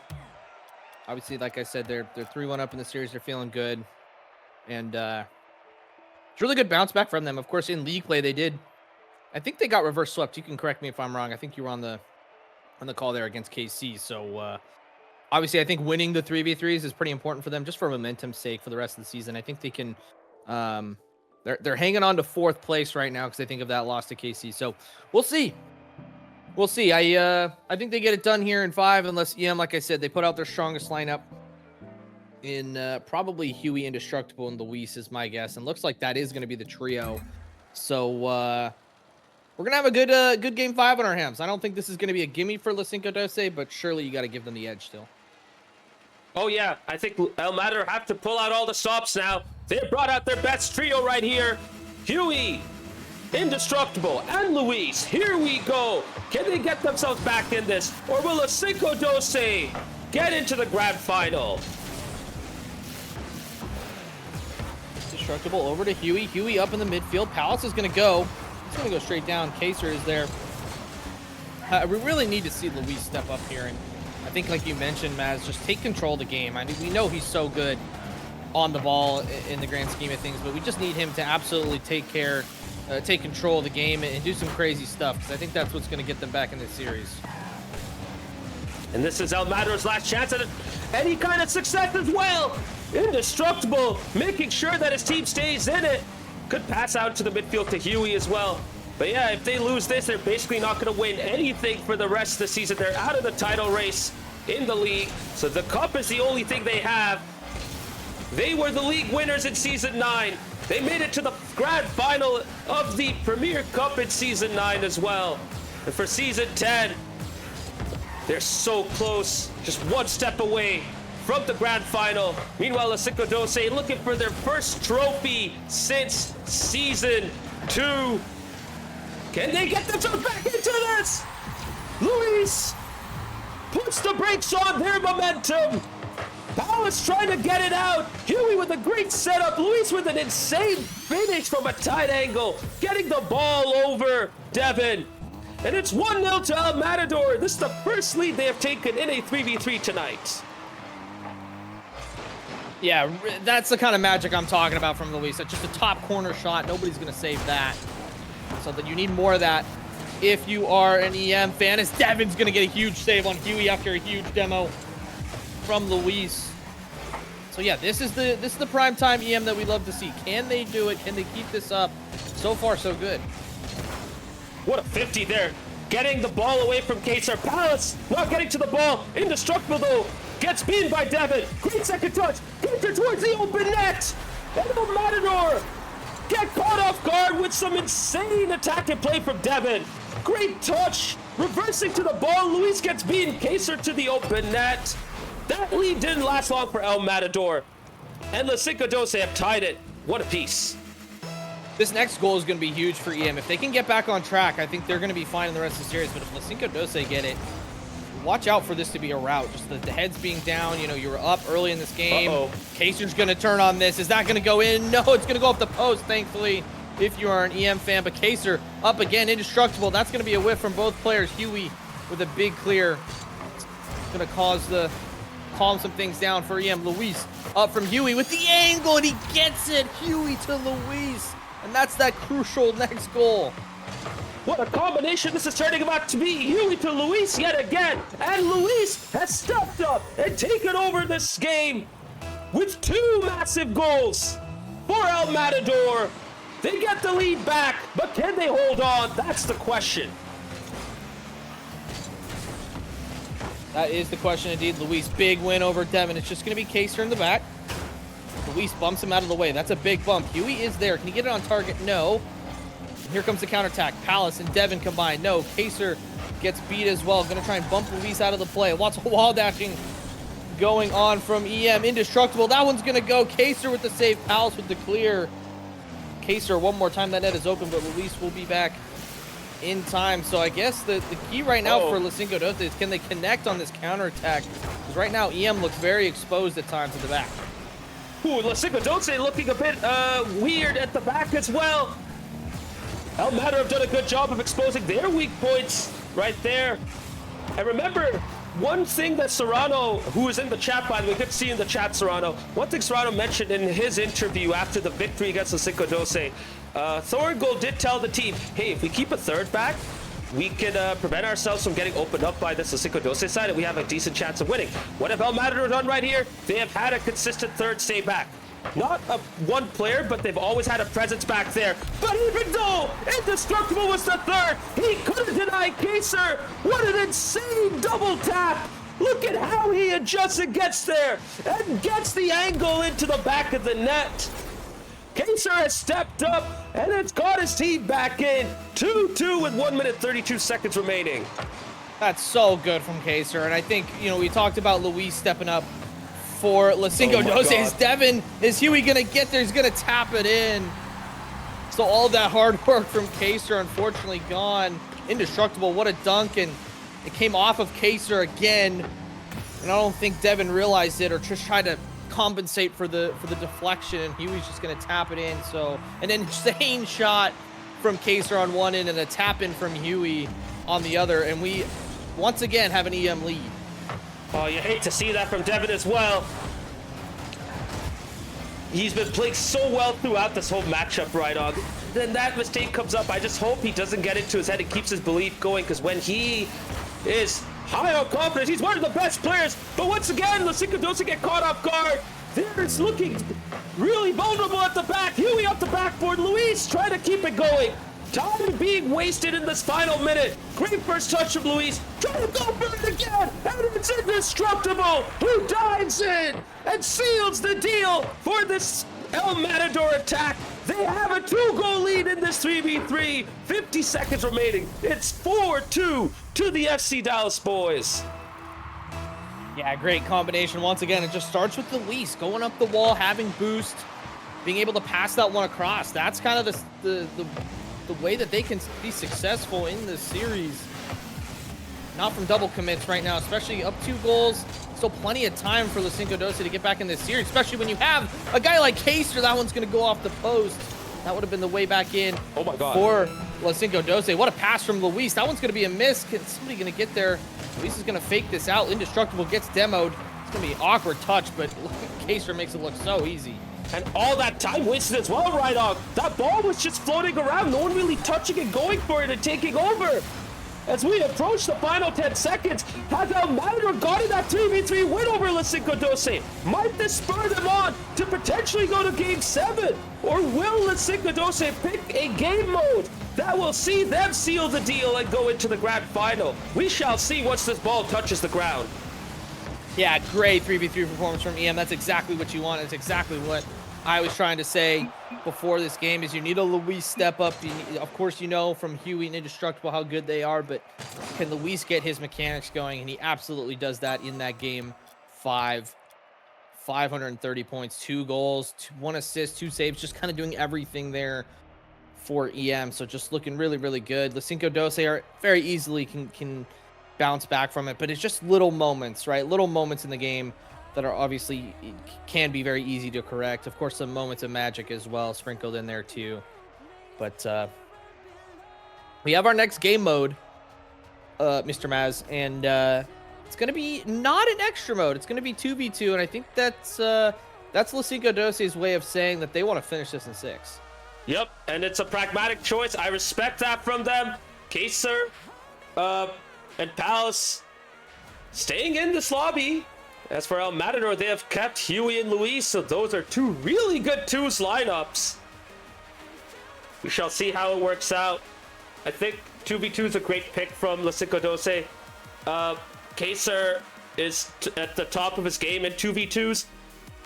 Obviously, like I said, they're 3-1 up in the series. They're feeling good. And it's really good bounce back from them. Of course, in league play, they did. I think they got reverse swept. You can correct me if I'm wrong. I think you were on the call there against KC. So obviously, I think winning the 3v3s is pretty important for them, just for momentum's sake for the rest of the season. I think they can. They're hanging on to 4th place right now because they think of that loss to KC. So we'll see. We'll see. I think they get it done here in 5, unless EM, like I said, they put out their strongest lineup in probably Huey, Indestructible, and Luis is my guess. And looks like that is going to be the trio. So we're going to have a good game 5 on our hands. I don't think this is going to be a gimme for LaCinco12, but surely you got to give them the edge still. Oh, yeah. I think El Matador have to pull out all the stops now. They brought out their best trio right here. Huey, Indestructible, and Luis. Here we go. Can they get themselves back in this? Or will LaCinco12 get into the grand final? Indestructible over to Huey. Huey up in the midfield. Palace is going to go. He's going to go straight down. Kaser is there. We really need to see Luis step up here. And I think, like you mentioned, Maz, just take control of the game. I mean, we know he's so good on the ball in the grand scheme of things, but we just need him to absolutely take control of the game and do some crazy stuff, because I think that's what's going to get them back in this series. And this is El Matador's last chance at any kind of success as well. Indestructible, making sure that his team stays in it. Could pass out to the midfield to Huey as well. But yeah, if they lose this, they're basically not going to win anything for the rest of the season. They're out of the title race in the league. So the cup is the only thing they have. They were the league winners in Season 9. They made it to the grand final of the Premier Cup in Season 9 as well. And for Season 10, they're so close, just one step away from the grand final. Meanwhile, LaCinco12 looking for their first trophy since Season 2. Can they get themselves back into this? Luis puts the brakes on their momentum. Palace trying to get it out. Huey with a great setup. Luis with an insane finish from a tight angle. Getting the ball over Devin. And it's 1-0 to El Matador. This is the first lead they have taken in a 3v3 tonight. Yeah, that's the kind of magic I'm talking about from Luis. That's just a top corner shot. Nobody's going to save that. So that you need more of that if you are an EM fan, as Devin's going to get a huge save on Huey after a huge demo. from Luis. So yeah, this is the prime time EM that we love to see. Can they do it? Can they keep this up? So far, so good. What a 50 there. Getting the ball away from Kaser. Palace not getting to the ball. Indestructible though. Gets beaten by Devin. Great second touch. Kaser towards the open net. And the Matador get caught off guard with some insane attack and play from Devin. Great touch. Reversing to the ball. Luis gets beaten. Kaser to the open net. That lead didn't last long for El Matador. And LaCinco12 have tied it. What a piece. This next goal is going to be huge for EM. If they can get back on track, I think they're going to be fine in the rest of the series. But if LaCinco12 get it, watch out for this to be a rout. Just the heads being down. You know, you were up early in this game. Kaser's going to turn on this. Is that going to go in? No, it's going to go off the post, thankfully, if you are an EM fan. But Kaser up again, indestructible. That's going to be a whiff from both players. Huey with a big clear. It's going to calm some things down for EM. Luis up from Huey with the angle, and he gets it. Huey to Luis. And that's that crucial next goal. What a combination this is turning out to be. Huey to Luis yet again. And Luis has stepped up and taken over this game with 2 massive goals for El Matador. They get the lead back, but can they hold on? That's the question. That is the question indeed. Luis, big win over Devin. It's just going to be Kaser in the back. Luis bumps him out of the way. That's a big bump. Huey is there. Can he get it on target? No. Here comes the counterattack. Palace and Devin combined. No. Kaser gets beat as well. Going to try and bump Luis out of the play. Lots of wall dashing going on from EM. Indestructible. That one's going to go. Kaser with the save. Palace with the clear. Kaser one more time. That net is open, but Luis will be back in time. So I guess the key right now for LaCinco12 is can they connect on this counterattack? Because right now EM looks very exposed at times at the back. Ooh, LaCinco12 looking a bit weird at the back as well. El Matador have done a good job of exposing their weak points right there. And remember, one thing that Serrano, who is in the chat, by the way, good to see you in the chat, Serrano. One thing Serrano mentioned in his interview after the victory against LaCinco12, Thorngold did tell the team, hey, if we keep a third back, we can prevent ourselves from getting opened up by this LaCinco12 side, and we have a decent chance of winning. What have El Matador done right here? They have had a consistent third stay back. Not one player, but they've always had a presence back there. But even though Indestructible was the third, he couldn't deny Kaser. What an insane double tap. Look at how he adjusts and gets there and gets the angle into the back of the net. Kaser has stepped up and it's got his team back in. 2-2 with 1 minute 32 seconds remaining. That's so good from Kaser. And I think, you know, we talked about Luis stepping up for LaCinco12. Is Devin, is Huey going to get there? He's going to tap it in. So all that hard work from Kaser unfortunately gone. Indestructible, what a dunk. And it came off of Kaser again. And I don't think Devin realized it or just tried to compensate for the deflection, and Huey's just going to tap it in. So an insane shot from Kaser on one end and a tap in from Huey on the other, and we once again have an EM lead. Oh, you hate to see that from Devin as well. He's been playing so well throughout this whole matchup, right on. Then that mistake comes up. I just hope he doesn't get into his head and keeps his belief going, because when he is high on confidence, he's one of the best players. But once again, LaCinco12 get caught off guard. There's looking really vulnerable at the back. Huey up the backboard. Luis trying to keep it going. Time being wasted in this final minute. Great first touch from Luis. Trying to go for it again. And it's Indestructible who dives in and seals the deal for this El Matador attack. They have a 2-goal lead in this 3v3. 50 seconds remaining. It's 4-2 to the FC Dallas boys. Yeah, great combination. Once again, it just starts with Luis going up the wall, having boost, being able to pass that one across. That's kind of the way that they can be successful in this series. Not from double commits right now, especially up 2 goals. Still plenty of time for LaCinco12 to get back in this series, especially when you have a guy like Kaser. That one's going to go off the post. That would have been the way back in for LaCinco12. What a pass from Luis. That one's going to be a miss. Is somebody going to get there? Luis is going to fake this out. Indestructible gets demoed. It's going to be an awkward touch, but Kaser makes it look so easy. And all that time wasted as well, right on. That ball was just floating around. No one really touching and going for it and taking over. as we approach the final 10 seconds. Has El Matador gotten that 3v3 win over LaCinco12? Might this spur them on to potentially go to game 7? Or will LaCinco12 pick a game mode that will see them seal the deal and go into the grand final? We shall see once this ball touches the ground. Yeah, great 3v3 performance from EM. That's exactly what you want. It's exactly what I was trying to say before this game is you need a Luis step up. Of course, you know from Huey and Indestructible how good they are, but can Luis get his mechanics going? And he absolutely does that in that game 5. 530 points, 2 goals, 1 assist, 2 saves, just kind of doing everything there for EM. So just looking really, really good. LaCinco12 are very easily can bounce back from it, but it's just little moments, right? Little moments in the game that are obviously can be very easy to correct. Of course, some moments of magic as well sprinkled in there too. But we have our next game mode, Mr. Maz, and it's going to be not an extra mode. It's going to be 2v2, and I think that's LaCinco12's way of saying that they want to finish this in 6. Yep, and it's a pragmatic choice. I respect that from them. Kaser and Palace staying in this lobby. As for El Matador, they have kept Huey and Luis, so those are 2 really good twos lineups. We shall see how it works out. I think 2v2 is a great pick from LaCinco12. Kaser is at the top of his game in 2v2s.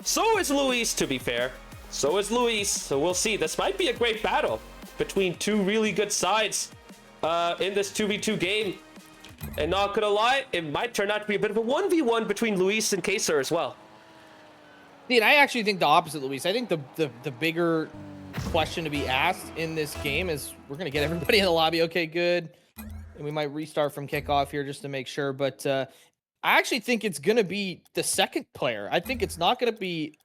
So is Luis, to be fair. So is Luis. So we'll see. This might be a great battle between 2 really good sides in this 2v2 game. And not gonna lie, it might turn out to be a bit of a 1v1 between Luis and Kaser as well. Dude, I actually think the opposite, Luis. I think the bigger question to be asked in this game is we're going to get everybody in the lobby. Okay, good. And we might restart from kickoff here just to make sure. But I actually think it's going to be the second player. I think it's not going to be,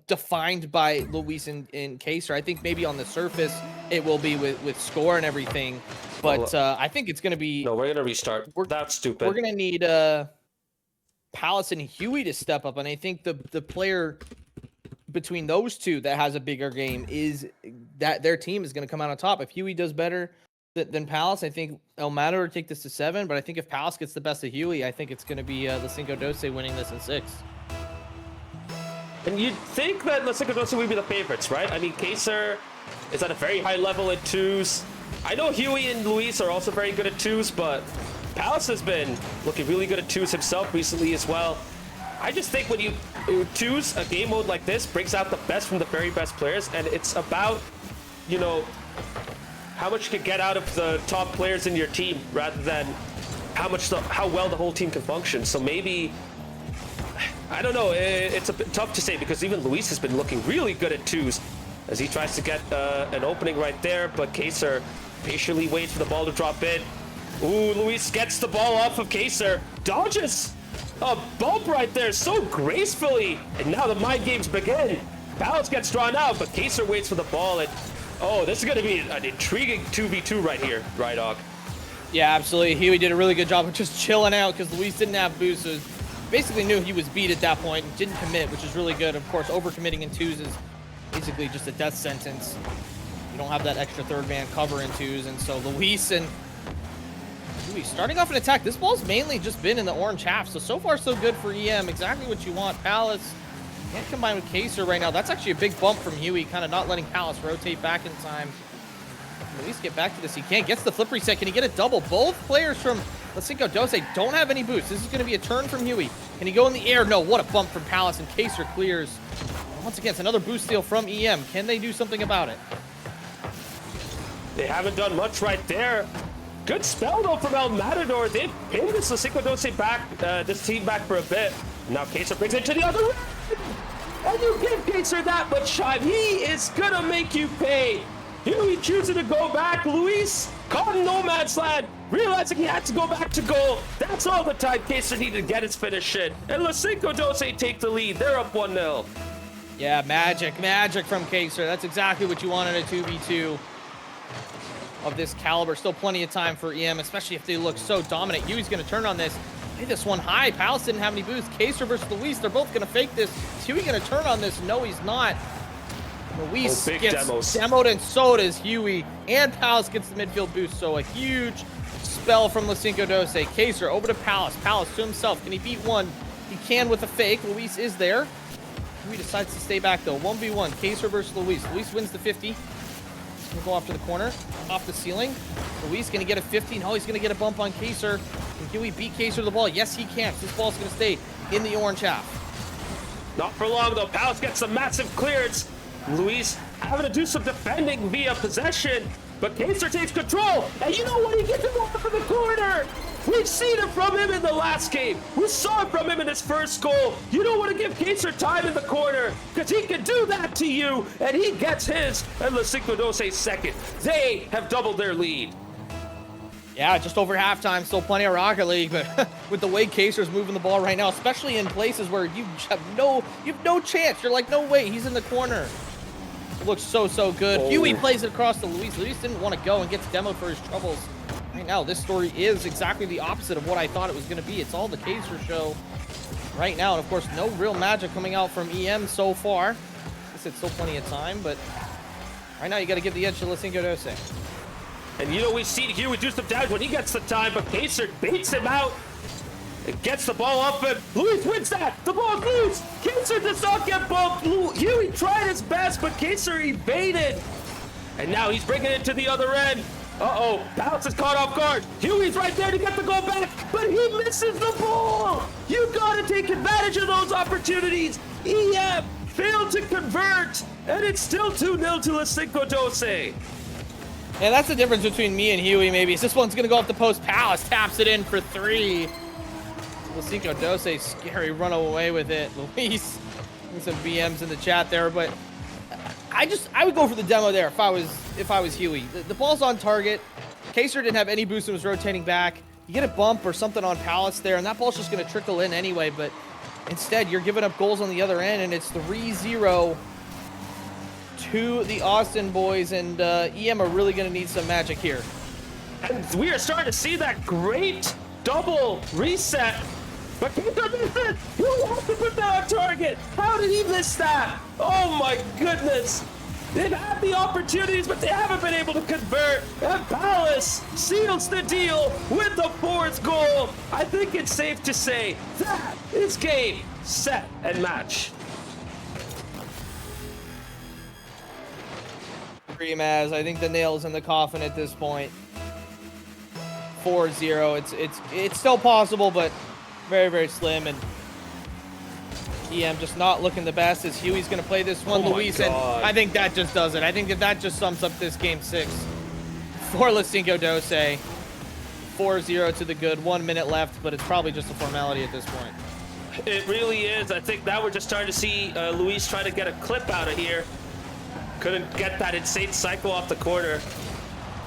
defined by Luis and Kaser. I think maybe on the surface it will be with score and everything. But I think it's going to be... No, we're going to restart. That's stupid. We're going to need Palace and Huey to step up. And I think the player between those 2 that has a bigger game is that their team is going to come out on top. If Huey does better than Palace, I think El Matador take this to 7. But I think if Palace gets the best of Huey, I think it's going to be LaCinco12 winning this in 6. And you'd think that LaCinco12 would be the favorites, right? I mean, Kaser is at a very high level at 2s. I know Huey and Luis are also very good at 2s, but Palace has been looking really good at 2s himself recently as well. I just think when you 2s a game mode like this brings out the best from the very best players, and it's about, how much you can get out of the top players in your team rather than how well the whole team can function. So maybe, I don't know, it's a bit tough to say because even Luis has been looking really good at 2s as he tries to get an opening right there, but Kaser patiently waits for the ball to drop in. Ooh, Luis gets the ball off of Kaser, dodges a bump right there so gracefully, and now the mind games begin. Palace gets drawn out, but Kaser waits for the ball, and oh, this is going to be an intriguing 2v2 right here, Rydog. Yeah, absolutely. Huey did a really good job of just chilling out because Luis didn't have boost, so basically knew he was beat at that point and didn't commit, which is really good. Of course, overcommitting in 2s is basically just a death sentence. You don't have that extra third man cover in 2s, and so Luis and Huey starting off an attack. This ball's mainly just been in the orange half, so far so good for EM. Exactly what you want. Palace can't combine with Kaser right now. That's actually a big bump from Huey, kind of not letting Palace rotate back in time. At least get back to this. He can't. Gets the flip reset. Can he get a double? Both players from LaCinco12 don't have any boosts. This is going to be a turn from Huey. Can he go in the air? No. What a bump from Palace, and Kaser clears. Once again, it's another boost steal from EM. Can they do something about it? They haven't done much right there. Good spell, though, from El Matador. They've pinned this LaCinco12 back, this team back for a bit. Now Kaser brings it to the other end. And you give Kaser that much time. He is going to make you pay. Huey choosing to go back. Luis caught in no man's land, realizing he had to go back to goal. That's all the time Kaser needed to get his finish in. And LaCinco12 take the lead. They're up 1-0. Yeah, magic from Kaser. That's exactly what you want in a 2v2 of this caliber. Still plenty of time for EM, especially if they look so dominant. Huey's going to turn on this. Hit this one high. Palace didn't have any boosts. Kaser versus Luis. They're both going to fake this. Is Huey going to turn on this? No, he's not. Luis gets demoed, and so does Huey. And Palace gets the midfield boost. So a huge spell from LaCinco12. Kaser over to Palace. Palace to himself. Can he beat one? He can with a fake. Luis is there. He decides to stay back, though. 1v1. Kaser versus Luis. Luis wins the 50. He's going to go off to the corner. Off the ceiling. Luis going to get a 50. No, he's going to get a bump on Kaser. Can Huey beat Kaser to the ball? Yes, he can. This ball's going to stay in the orange half. Not for long, though. Palace gets a massive clearance. Luis having to do some defending via possession, but Kaser takes control. And you know what? He gets it off in the corner. We've seen it from him in the last game. We saw it from him in his first goal. You don't want to give Kaser time in the corner because he can do that to you, and he gets his, and LaCinco12 second. They have doubled their lead. Yeah, just over halftime, still plenty of Rocket League, but with the way Kaser's moving the ball right now, especially in places where you have no chance. You're like, no way, he's in the corner. It looks so good. Oh. Huey plays it across to Luis. Luis didn't want to go and gets demoed for his troubles. Right now, this story is exactly the opposite of what I thought it was going to be. It's all the Kaser show right now. And of course, no real magic coming out from EM so far. I guess it's still plenty of time, but right now you got to give the edge to LaCinco12. And you know, we've seen Huey do some damage when he gets the time, but Kaser baits him out. It gets the ball off him. Luis wins that. The ball loose. Kaser does not get bumped. Huey tried his best, but Kaser evaded. And now he's bringing it to the other end. Uh-oh. Palace is caught off guard. Huey's right there to get the goal back, but he misses the ball. You got to take advantage of those opportunities. EM failed to convert, and it's still 2-0 to LaCinco12. And that's the difference between me and Huey, maybe. This one's going to go off the post. Palace taps it in for 3. LaCinco12, scary, run away with it. Luis, some BMs in the chat there, but I would go for the demo there if I was Huey. The ball's on target. Kaser didn't have any boost and was rotating back. You get a bump or something on Palace there, and that ball's just going to trickle in anyway, but instead you're giving up goals on the other end, and it's 3-0 to the Austin boys, and EM are really going to need some magic here. And we are starting to see that great double reset. But Kaser missed it. You have to put that on target. How did he miss that? Oh my goodness. They've had the opportunities, but they haven't been able to convert. And Palace seals the deal with the 4th goal. I think it's safe to say that is game, set, and match. Maz, I think the nail's in the coffin at this point. 4-0. It's still possible, but very slim, and EM just not looking the best as Huey's going to play this one. Oh Luis, and I think that just does it. I think that just sums up this game 6 for LaCinco12. 4-0 to the good. 1 minute left, but it's probably just a formality at this point. It really is. I think now we're just starting to see Luis try to get a clip out of here. Couldn't get that insane cycle off the corner.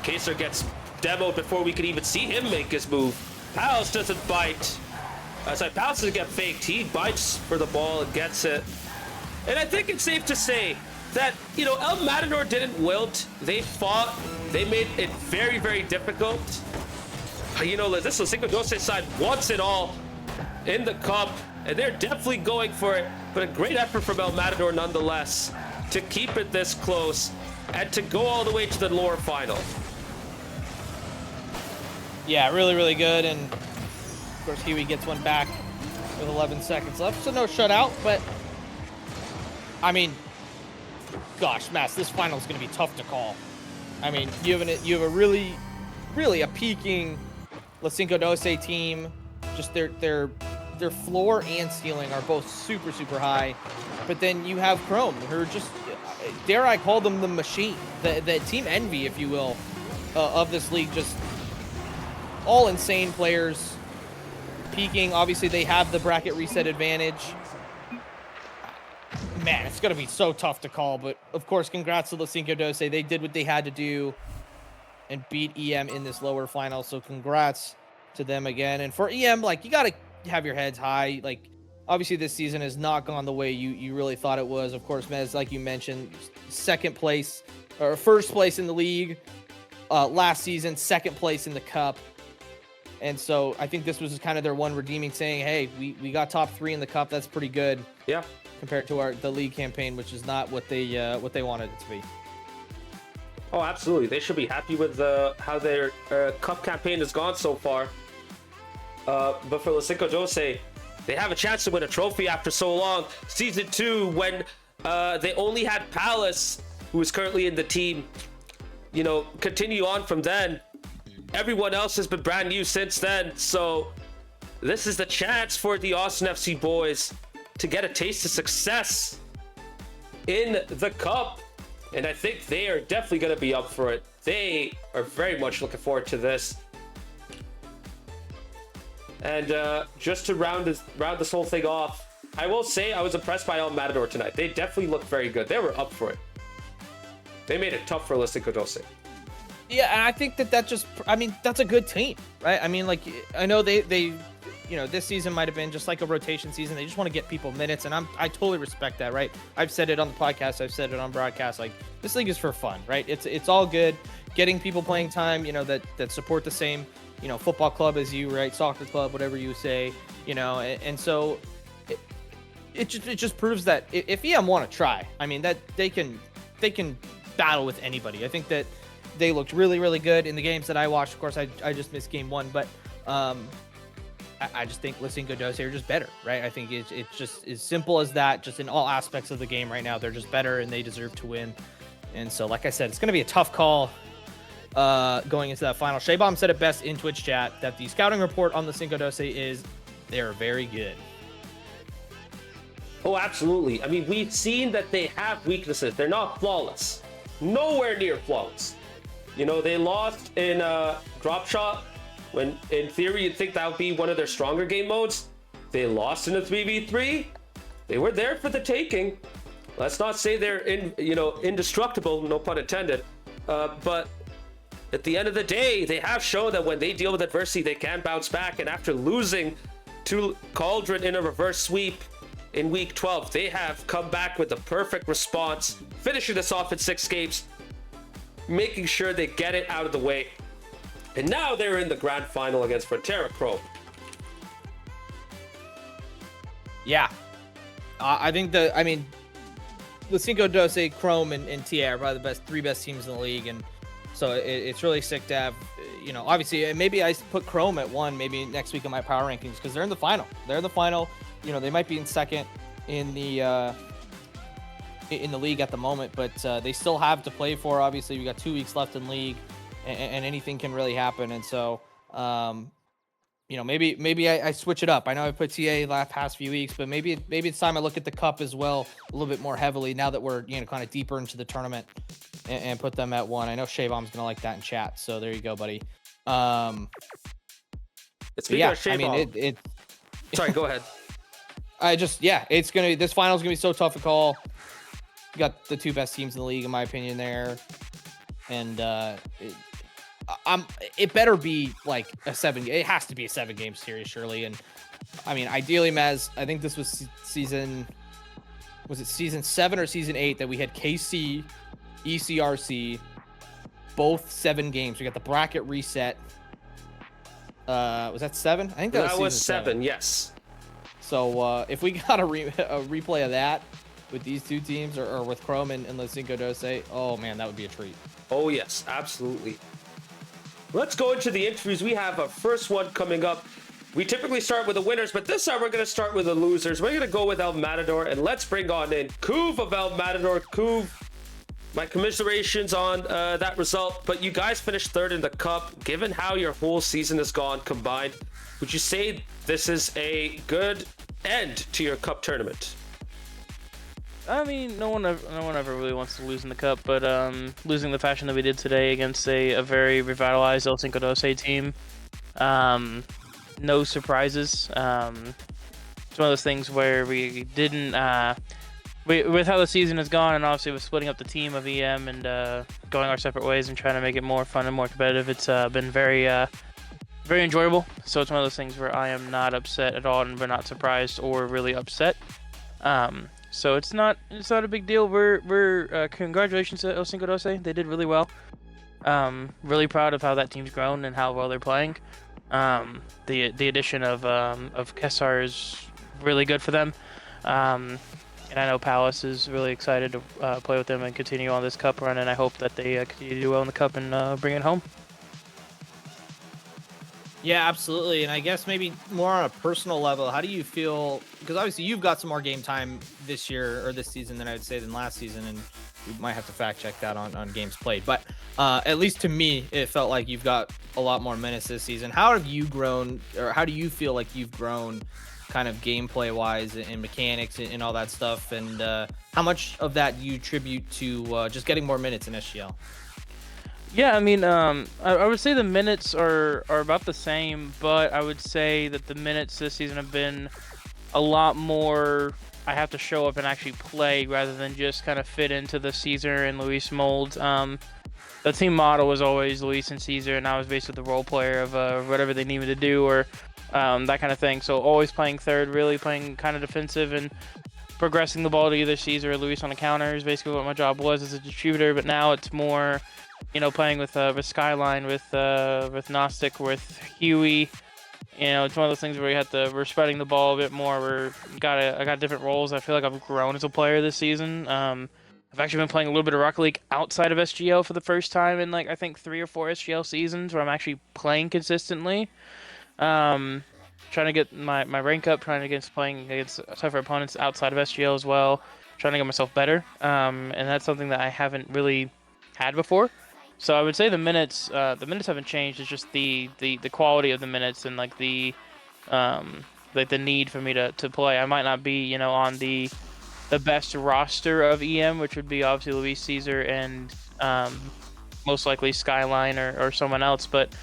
Kaser gets demoed before we could even see him make his move. Palace doesn't bite. Palace doesn't get faked. He bites for the ball and gets it. And I think it's safe to say that, you know, El Matador didn't wilt. They fought. They made it very difficult. You know, this LaCinco12 side wants it all in the cup, and they're definitely going for it. But a great effort from El Matador nonetheless to keep it this close and to go all the way to the lower final. Yeah, really good, and of course Huey gets one back with 11 seconds left, so no shutout, but I mean, gosh, Mass, this final is going to be tough to call. I mean, you have a really a peaking LaCinco12 team. Just their floor and ceiling are both super high, but then you have Chrome, who are just, dare I call them the machine, the team envy, if you will, of this league. Just all insane players, peaking. Obviously, they have the bracket reset advantage. Man, it's going to be so tough to call, but of course, congrats to LaCinco12. They did what they had to do and beat EM in this lower final, so congrats to them again. And for EM, like, you got to have your heads high. Like, obviously, this season has not gone the way you really thought it was. Of course, Mez, like you mentioned, second place, or first place in the league last season, second place in the cup. And so I think this was kind of their one redeeming saying, hey, we got top 3 in the cup. That's pretty good. Oh, absolutely. They should be happy with how their cup campaign has gone so far. But for LaCinco12, they have a chance to win a trophy after so long. Season 2, when they only had Palace, who is currently in the team, continue on from then. Everyone else has been brand new since then. So this is the chance for the Austin FC boys to get a taste of success in the cup. And I think they are definitely going to be up for it. They are very much looking forward to this. And just to round this whole thing off, I will say I was impressed by Matador tonight. They definitely looked very good. They were up for it. They made it tough for LaCinco12. Yeah, and I think that's a good team, right? I mean, like, I know they this season might have been just like a rotation season. They just want to get people minutes, and I totally respect that, right? I've said it on the podcast, I've said it on broadcast. Like, this league is for fun, right? It's all good, getting people playing time, that support the same, football club as you, right? Soccer club, whatever you say, and so it just proves that if EM want to try, I mean, that they can battle with anybody. I think that they looked really, really good in the games that I watched. Of course, I just missed game 1, but I just think LaCinco12 are just better, right? I think it's just as simple as that. Just in all aspects of the game right now, they're just better and they deserve to win. And so, like I said, it's going to be a tough call going into that final. Shaybomb said it best in Twitch chat that the scouting report on LaCinco12 is they're very good. Oh, absolutely. I mean, we've seen that they have weaknesses. They're not flawless. Nowhere near flawless. They lost in drop shot, when in theory you'd think that would be one of their stronger game modes. They lost in a 3v3. They were there for the taking. Let's not say they're indestructible, no pun intended. But at the end of the day, they have shown that when they deal with adversity, they can bounce back. And after losing to Cauldron in a reverse sweep in week 12, they have come back with the perfect response, finishing this off in 6 games, making sure they get it out of the way. And now they're in the grand final against Frontera Pro. Yeah. I think LaCinco12, Chrome, and TA are probably the 3 best teams in the league. And so it's really sick to have, obviously, maybe I put Chrome at 1, maybe next week in my power rankings, because they're in the final. They're in the final. They might be in second in the league at the moment, but they still have to play for. Obviously, we got 2 weeks left in league, and anything can really happen. And so, maybe I switch it up. I know I put TA the past few weeks, but maybe it's time I look at the cup as well a little bit more heavily now that we're kind of deeper into the tournament, and put them at 1. I know Shaybomb's gonna like that in chat, so there you go, buddy. Sorry, go ahead. This final's gonna be so tough to call. You got the 2 best teams in the league, in my opinion, there, and it better be like a 7. It has to be a 7-game series, surely. And I mean, ideally, Maz, I think this was season 7 or season 8 that we had KC, ECRC, both 7 games. We got the bracket reset. Was that 7? I think that was 7. Yes. So if we got a replay of that with these 2 teams, or with Chrome and LaCinco12, oh man, that would be a treat. Oh yes, absolutely. Let's go into the interviews. We have a first one coming up. We typically start with the winners, but this time we're going to start with the losers. We're going to go with El Matador, and let's bring on in Kuv of El Matador. Kuv, my commiserations on that result, but you guys finished 3rd in the cup. Given how your whole season has gone combined, would you say this is a good end to your cup tournament? I mean, no one ever really wants to lose in the cup, but losing the fashion that we did today against a very revitalized LaCinco12 team, no surprises. It's one of those things where we didn't, with how the season has gone, and obviously with splitting up the team of EM and going our separate ways and trying to make it more fun and more competitive, it's been very enjoyable. So it's one of those things where I am not upset at all, and we're not surprised or really upset. So it's not a big deal. We're congratulations to LaCinco12. They did really well. Really proud of how that team's grown and how well they're playing. The addition of Kessar is really good for them. And and I know Palace is really excited to play with them and continue on this cup run, and I hope that they continue to do well in the cup and bring it home. Yeah, absolutely. And I guess maybe more on a personal level, how do you feel? Because obviously you've got some more game time this year or this season than I would say than last season, and we might have to fact check that on games played. But at least to me, it felt like you've got a lot more minutes this season. How have you grown, or how do you feel like you've grown, kind of gameplay wise and mechanics and all that stuff? And how much of that do you attribute to just getting more minutes in SGL? Yeah, I mean, I would say the minutes are about the same, but I would say that the minutes this season have been a lot more. I have to show up and actually play rather than just kind of fit into the Caesar and Luis mold. The team model was always Luis and Caesar, and I was basically the role player of whatever they need me to do or that kind of thing. So always playing third, really playing kind of defensive and progressing the ball to either Caesar or Luis on the counter is basically what my job was as a distributor. But now it's more, playing with Skyline, with Gnostic, with Huey. It's one of those things where we're spreading the ball a bit more. I got different roles. I feel like I've grown as a player this season. I've actually been playing a little bit of Rocket League outside of SGL for the first time in I think 3 or 4 SGL seasons where I'm actually playing consistently. Trying to get my rank up, playing against tougher opponents outside of SGL as well. Trying to get myself better. And that's something that I haven't really had before. So I would say the minutes haven't changed. It's just the quality of the minutes and the need for me to play. I might not be on the best roster of EM, which would be obviously Luis, Caesar, and most likely Skyline or someone else. But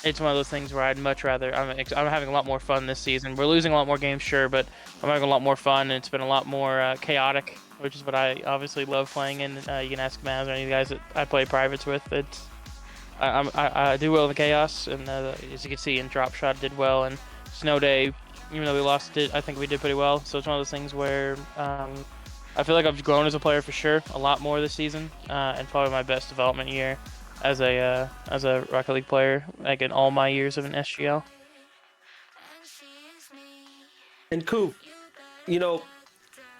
it's one of those things where I'd much rather. I'm having a lot more fun this season. We're losing a lot more games, sure, but I'm having a lot more fun, and it's been a lot more chaotic, which is what I obviously love playing in. You can ask Maz or any of the guys that I play privates with. I do well in the chaos, and as you can see, in Drop Shot did well, and Snow Day, even though we lost it, I think we did pretty well. So it's one of those things where I feel like I've grown as a player for sure, a lot more this season, and probably my best development year as a Rocket League player, in all my years of an SGL. And Coop,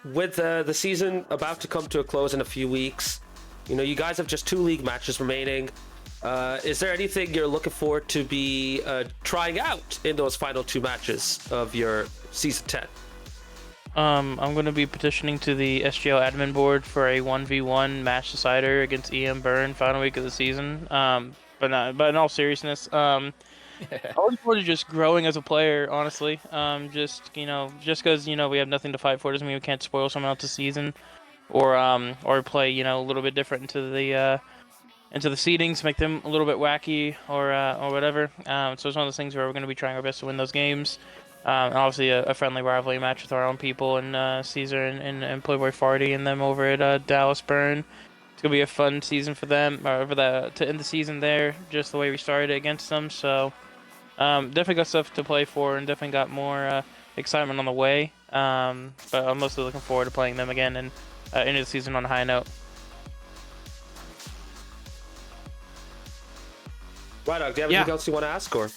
with the season about to come to a close in a few weeks, you guys have just 2 league matches remaining. Is there anything you're looking forward to be trying out in those final 2 matches of your season 10? I'm going to be petitioning to the SGL admin board for a 1v1 match decider against EM Burn final week of the season. But in all seriousness, I'm looking forward to just growing as a player, honestly. Just because we have nothing to fight for doesn't mean we can't spoil someone else's season, or play a little bit different into the seedings, make them a little bit wacky or whatever. So it's one of those things where we're going to be trying our best to win those games. And obviously a friendly rivalry match with our own people and Caesar and Playboy Farty and them over at Dallas Burn. It's gonna be a fun season for them, to end the season there, just the way we started against them. So definitely got stuff to play for, and definitely got more excitement on the way. But I'm mostly looking forward to playing them again and end the season on a high note. Right, do you have anything else you want to ask, or?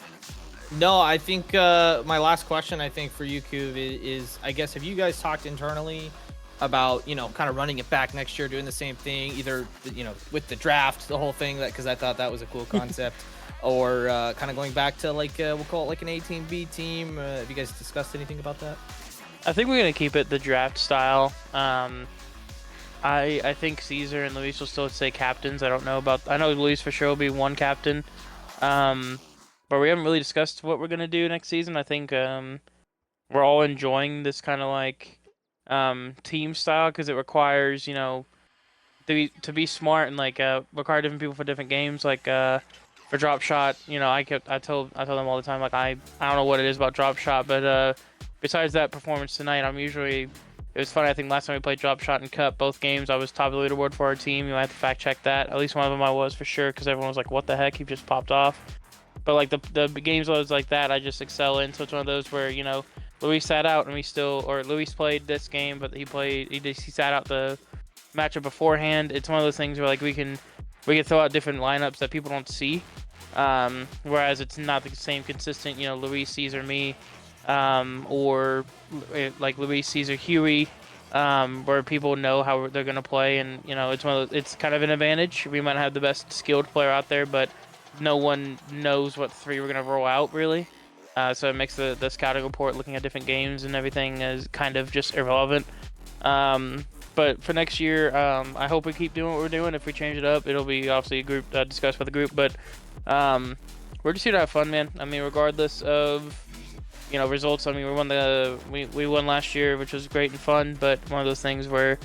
No, I think my last question, I think, for you, Kuv, is I guess, have you guys talked internally about, kind of running it back next year, doing the same thing, either, with the draft, the whole thing, because I thought that was a cool concept, or kind of going back to, we'll call it an A team, B team? Have you guys discussed anything about that? I think we're going to keep it the draft style. I think Caesar and Luis will still stay captains. I know Luis for sure will be one captain. But we haven't really discussed what we're going to do next season. I think we're all enjoying this kind of team style because it requires, to be smart and require different people for different games. For Drop Shot, I told them all the time, I don't know what it is about Drop Shot, but besides that performance tonight, it was funny. I think last time we played Drop Shot and Cup, both games, I was top of the leaderboard for our team. I have to fact check that. At least one of them I was for sure, because everyone was like, what the heck? He just popped off. But the games I was like that, I just excel in. So it's one of those where Luis sat out and Luis played this game, but he sat out the matchup beforehand. It's one of those things where we can throw out different lineups that people don't see. Whereas it's not the same consistent, Luis, Caesar, me, or like Luis Caesar Huey, where people know how they're gonna play, and it's it's kind of an advantage. We might have the best skilled player out there, but no one knows what three we're gonna roll out really. So it makes the scouting report, looking at different games and everything, is kind of just irrelevant. But for next year, I hope we keep doing what we're doing. If we change it up, it'll be obviously a group discussed with the group. But we're just here to have fun, man. I mean, regardless of results. I mean, we won last year, which was great and fun. But one of those things where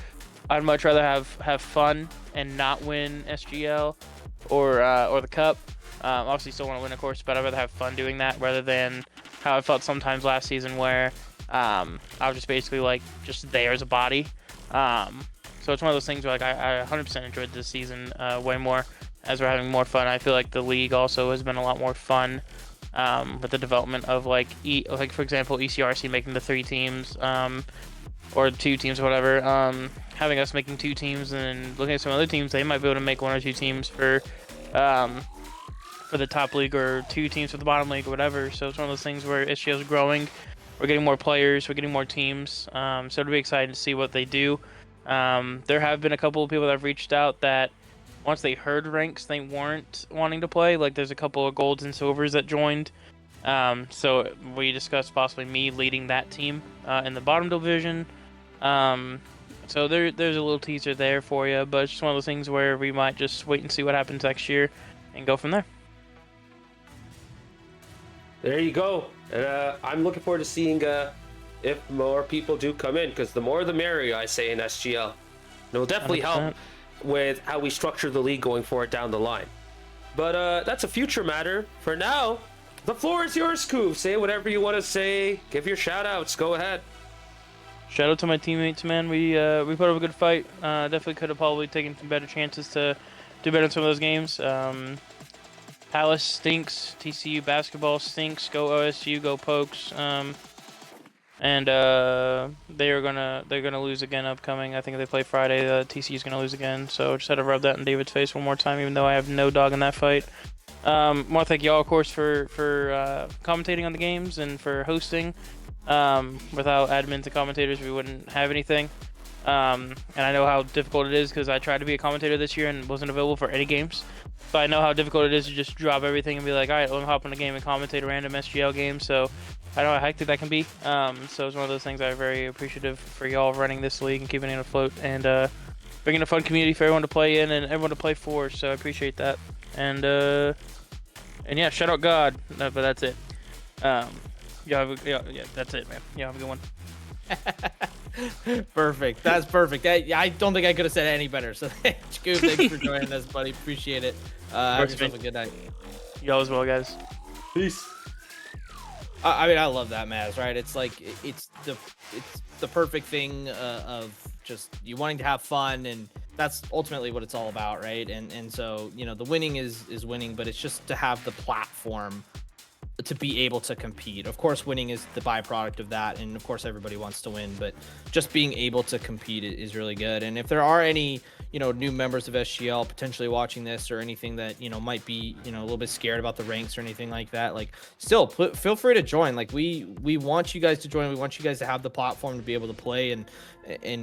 I'd much rather have fun and not win SGL or the cup. Obviously, still want to win, of course, but I'd rather have fun doing that rather than how I felt sometimes last season where I was just basically like just there as a body. So it's one of those things where like I 100% enjoyed this season way more as we're having more fun. I feel like the league also has been a lot more fun with the development of like for example ECRC making the 3 teams or 2 teams or whatever. Having us making 2 teams and looking at some other teams, they might be able to make 1 or 2 teams for the top league or 2 teams for the bottom league or whatever. So it's one of those things where SGL is growing. We're getting more players. We're getting more teams. So it'll be exciting to see what they do. There have been a couple of people that have reached out that once they heard ranks, they weren't wanting to play. Like there's a couple of golds and silvers that joined. So we discussed possibly me leading that team in the bottom division. So there's a little teaser there for you, but it's just one of those things where we might just wait and see what happens next year and go from there. There you go. I'm looking forward to seeing if more people do come in, because the more the merrier, I say, in SGL. It will definitely 100%. help with how we structure the league going forward down the line. But that's a future matter. For now, the floor is yours, Coov. Say whatever you want to say. Give your shout outs. Go ahead. Shout out to my teammates, man. We put up a good fight. Definitely could have probably taken some better chances to do better in some of those games. Palace stinks. TCU basketball stinks. Go OSU. Go Pokes. And they're gonna lose again upcoming. I think if they play Friday, TCU's gonna lose again. So just had to rub that in David's face one more time, even though I have no dog in that fight. Want to thank y'all, of course, for commentating on the games and for hosting. Without admins and commentators, we wouldn't have anything. And I know how difficult it is because I tried to be a commentator this year and wasn't available for any games. So I know how difficult it is to just drop everything and be like, all right, let me hop in a game and commentate a random SGL game. So I know how hectic that can be. So it's one of those things I'm very appreciative for y'all running this league and keeping it afloat and bringing a fun community for everyone to play in and everyone to play for. So I appreciate that. And yeah, shout out God. No, but that's it. Yeah, that's it, man. Yeah, have a good one. Perfect. That's perfect. I don't think I could have said it any better. So thanks for joining us, buddy. Appreciate it. Have yourself a good night. Y'all as well, guys. Peace. I mean, I love that, Maz. Right? It's like it's the perfect thing of just you wanting to have fun, and that's ultimately what it's all about, right? And so the winning is winning, but it's just to have the platform to be able to compete. Of course, winning is the byproduct of that, and of course everybody wants to win, but just being able to compete is really good. And if there are any new members of SGL potentially watching this or anything that might be a little bit scared about the ranks or anything like that, like still feel free to join. Like we want you guys to join. We want you guys to have the platform to be able to play, and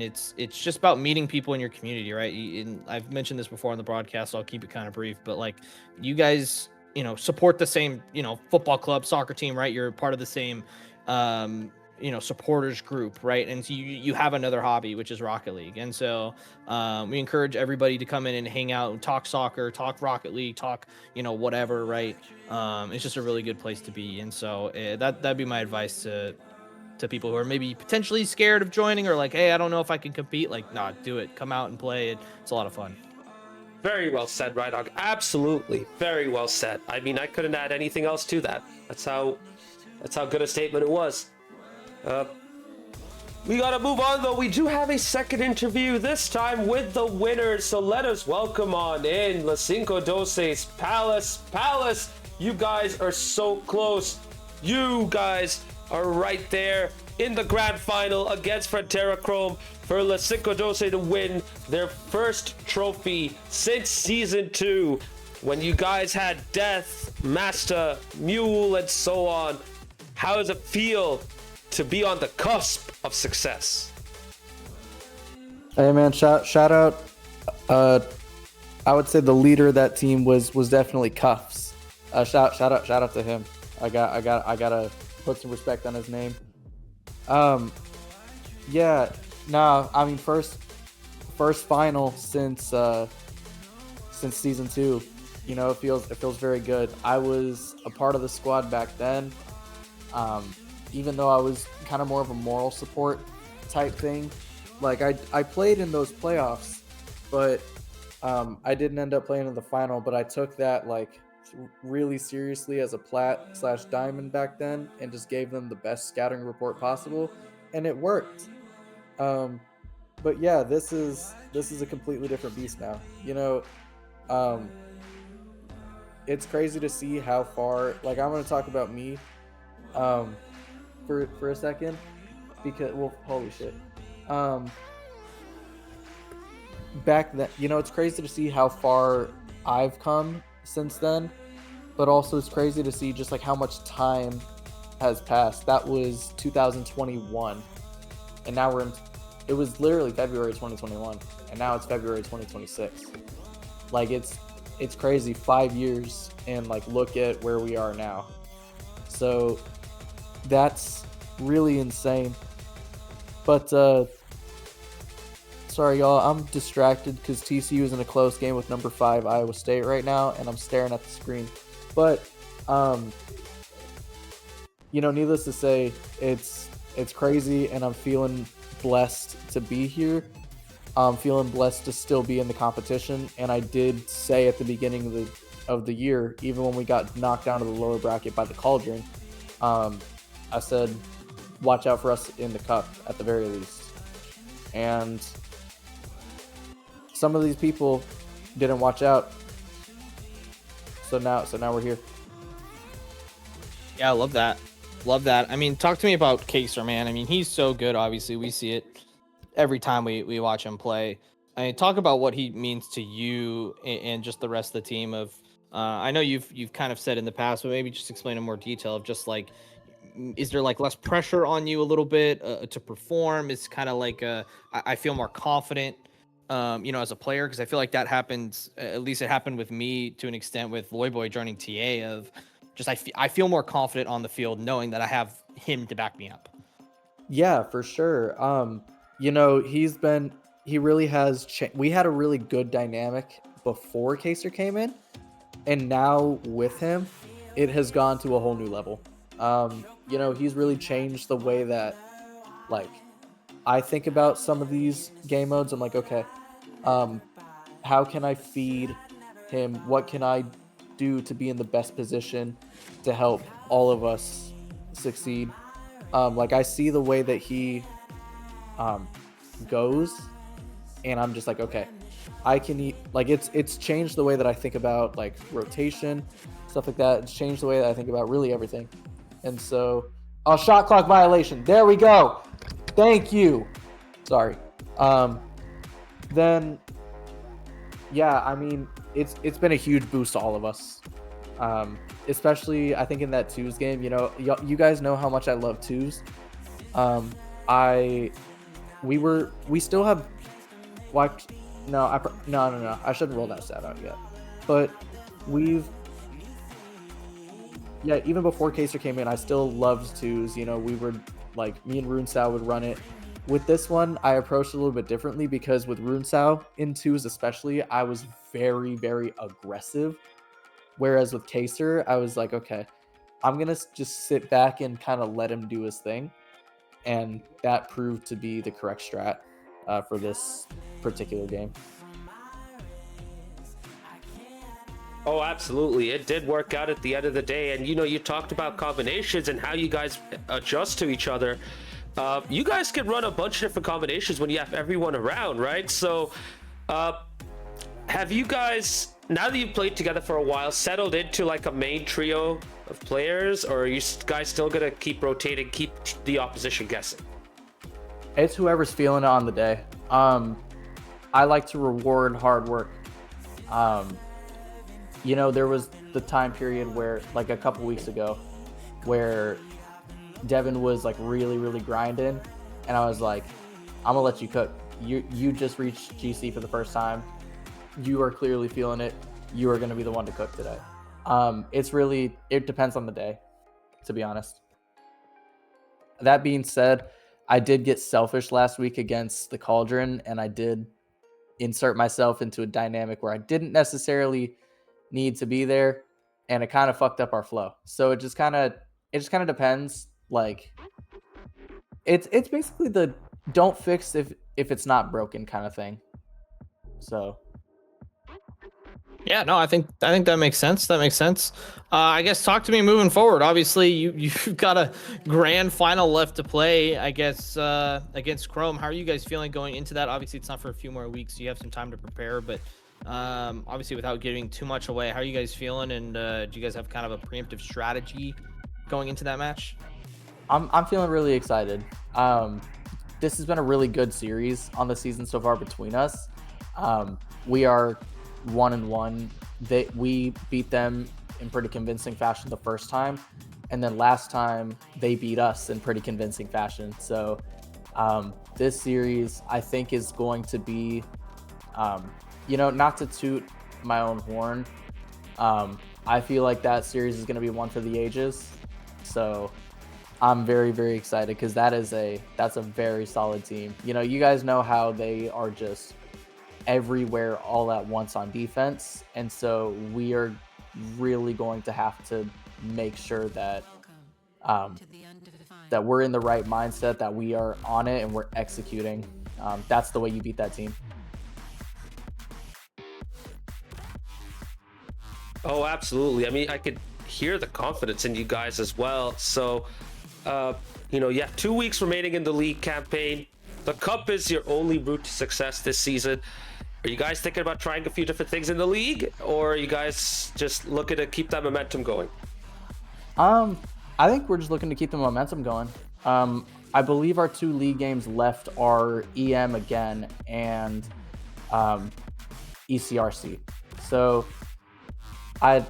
it's just about meeting people in your community, right? And I've mentioned this before on the broadcast, so I'll keep it kind of brief, but like you guys support the same, football club, soccer team, right? You're part of the same, supporters group, right? And so you have another hobby, which is Rocket League. And so we encourage everybody to come in and hang out and talk soccer, talk Rocket League, talk, whatever, right? It's just a really good place to be. And so that'd be my advice to people who are maybe potentially scared of joining or like, hey, I don't know if I can compete. Like, nah, do it. Come out and play. It's a lot of fun. Very well said, Rydog. Absolutely. Very well said. I mean, I couldn't add anything else to that. That's how good a statement it was. We gotta move on, though. We do have a second interview, this time with the winners. So let us welcome on in LaCinco12's Palace. Palace, you guys are so close. You guys are right there in the grand final against Frontera Chrome for LaCinco12 to win their first trophy since season 2, when you guys had Death, Master, Mule, and so on. How does it feel to be on the cusp of success? Hey man, shout out. I would say the leader of that team was definitely Cuffs. Shout out to him. I gotta put some respect on his name. Yeah, no, I mean first final since season 2. You know, it feels very good. I was a part of the squad back then. Even though I was kind of more of a moral support type thing. Like I played in those playoffs, but I didn't end up playing in the final. But I took that like really seriously as a plat/diamond back then, and just gave them the best scouting report possible, and it worked. But yeah, this is a completely different beast now. You know, it's crazy to see how far. Like I'm gonna talk about me, for a second, because well, holy shit. Back then, you know, it's crazy to see how far I've come since then, but also it's crazy to see just like how much time has passed. That was 2021, and now it was literally February 2021, and now it's February 2026. Like it's crazy, 5 years, and like look at where we are now. So that's really insane. But sorry y'all, I'm distracted because TCU is in a close game with number 5 Iowa State right now, and I'm staring at the screen. But you know, needless to say, it's crazy, and I'm feeling blessed to be here. I'm feeling blessed to still be in the competition, and I did say at the beginning of the year, even when we got knocked down to the lower bracket by the Cauldron, I said, watch out for us in the cup at the very least. And some of these people didn't watch out. So now we're here. Yeah, I love that. Love that. I mean, talk to me about Kaser, man. I mean, he's so good. Obviously, we see it every time we watch him play. I mean, talk about what he means to you and just the rest of the team. Of I know you've kind of said in the past, but maybe just explain in more detail of just like, is there like less pressure on you a little bit to perform? It's kind of like I feel more confident, you know, as a player, because I feel like that happens. At least it happened with me to an extent with Loyboy joining TA. Of just I feel more confident on the field knowing that I have him to back me up. Yeah, for sure. You know, he really has we had a really good dynamic before Kaser came in, and now with him, it has gone to a whole new level. You know, he's really changed the way that, like, I think about some of these game modes. I'm like, okay, how can I feed him? What can I do to be in the best position to help all of us succeed? Like, I see the way that he goes, and I'm just like, okay, I can eat. Like, it's changed the way that I think about like rotation, stuff like that. It's changed the way that I think about really everything. And so, oh, shot clock violation. There we go. Thank you. Sorry. Then, yeah, I mean, it's been a huge boost to all of us. Especially, I think in that twos game, you know, you guys know how much I love twos. We still have, like, no, I shouldn't roll that stat out yet. But yeah, even before Kaser came in, I still loved twos. You know, we were like, me and Runesao would run it. With this one, I approached it a little bit differently, because with Runesao in twos especially, I was very, very aggressive. Whereas with Kaser, I was like, okay, I'm going to just sit back and kind of let him do his thing. And that proved to be the correct strat for this particular game. Oh, absolutely. It did work out at the end of the day. And, you know, you talked about combinations and how you guys adjust to each other. You guys can run a bunch of different combinations when you have everyone around, right? So have you guys, now that you've played together for a while, settled into like a main trio of players, or are you guys still going to keep rotating, keep the opposition guessing? It's whoever's feeling it on the day. I like to reward hard work. You know, there was the time period where, like a couple weeks ago, where Devin was like really, really grinding, and I was like, I'm gonna let you cook. You just reached GC for the first time. You are clearly feeling it. You are gonna be the one to cook today. It depends on the day, to be honest. That being said, I did get selfish last week against the Cauldron, and I did insert myself into a dynamic where I didn't necessarily need to be there, and it kind of fucked up our flow. So it just kind of depends. Like it's basically the don't fix if it's not broken kind of thing. So Yeah, no, I think that makes sense. That makes sense. I guess talk to me moving forward. Obviously, you've got a grand final left to play, I guess, against Chrome. How are you guys feeling going into that? Obviously, it's not for a few more weeks, so you have some time to prepare. But obviously, without giving too much away, how are you guys feeling? And do you guys have kind of a preemptive strategy going into that match? I'm feeling really excited. This has been a really good series on the season so far between us. We are 1-1. We beat them in pretty convincing fashion the first time, and then last time they beat us in pretty convincing fashion. So this series I think is going to be, not to toot my own horn, I feel like that series is going to be one for the ages. So I'm very, very excited because that's a very solid team. You guys know how they are just everywhere all at once on defense, and so we are really going to have to make sure that that we're in the right mindset, that we are on it and we're executing. That's the way you beat that team. Oh, absolutely. I mean, I could hear the confidence in you guys as well. So, you have 2 weeks remaining in the league campaign. The cup is your only route to success this season. Are you guys thinking about trying a few different things in the league, or are you guys just looking to keep that momentum going? I think we're just looking to keep the momentum going. I believe our 2 league games left are EM again and ECRC. So I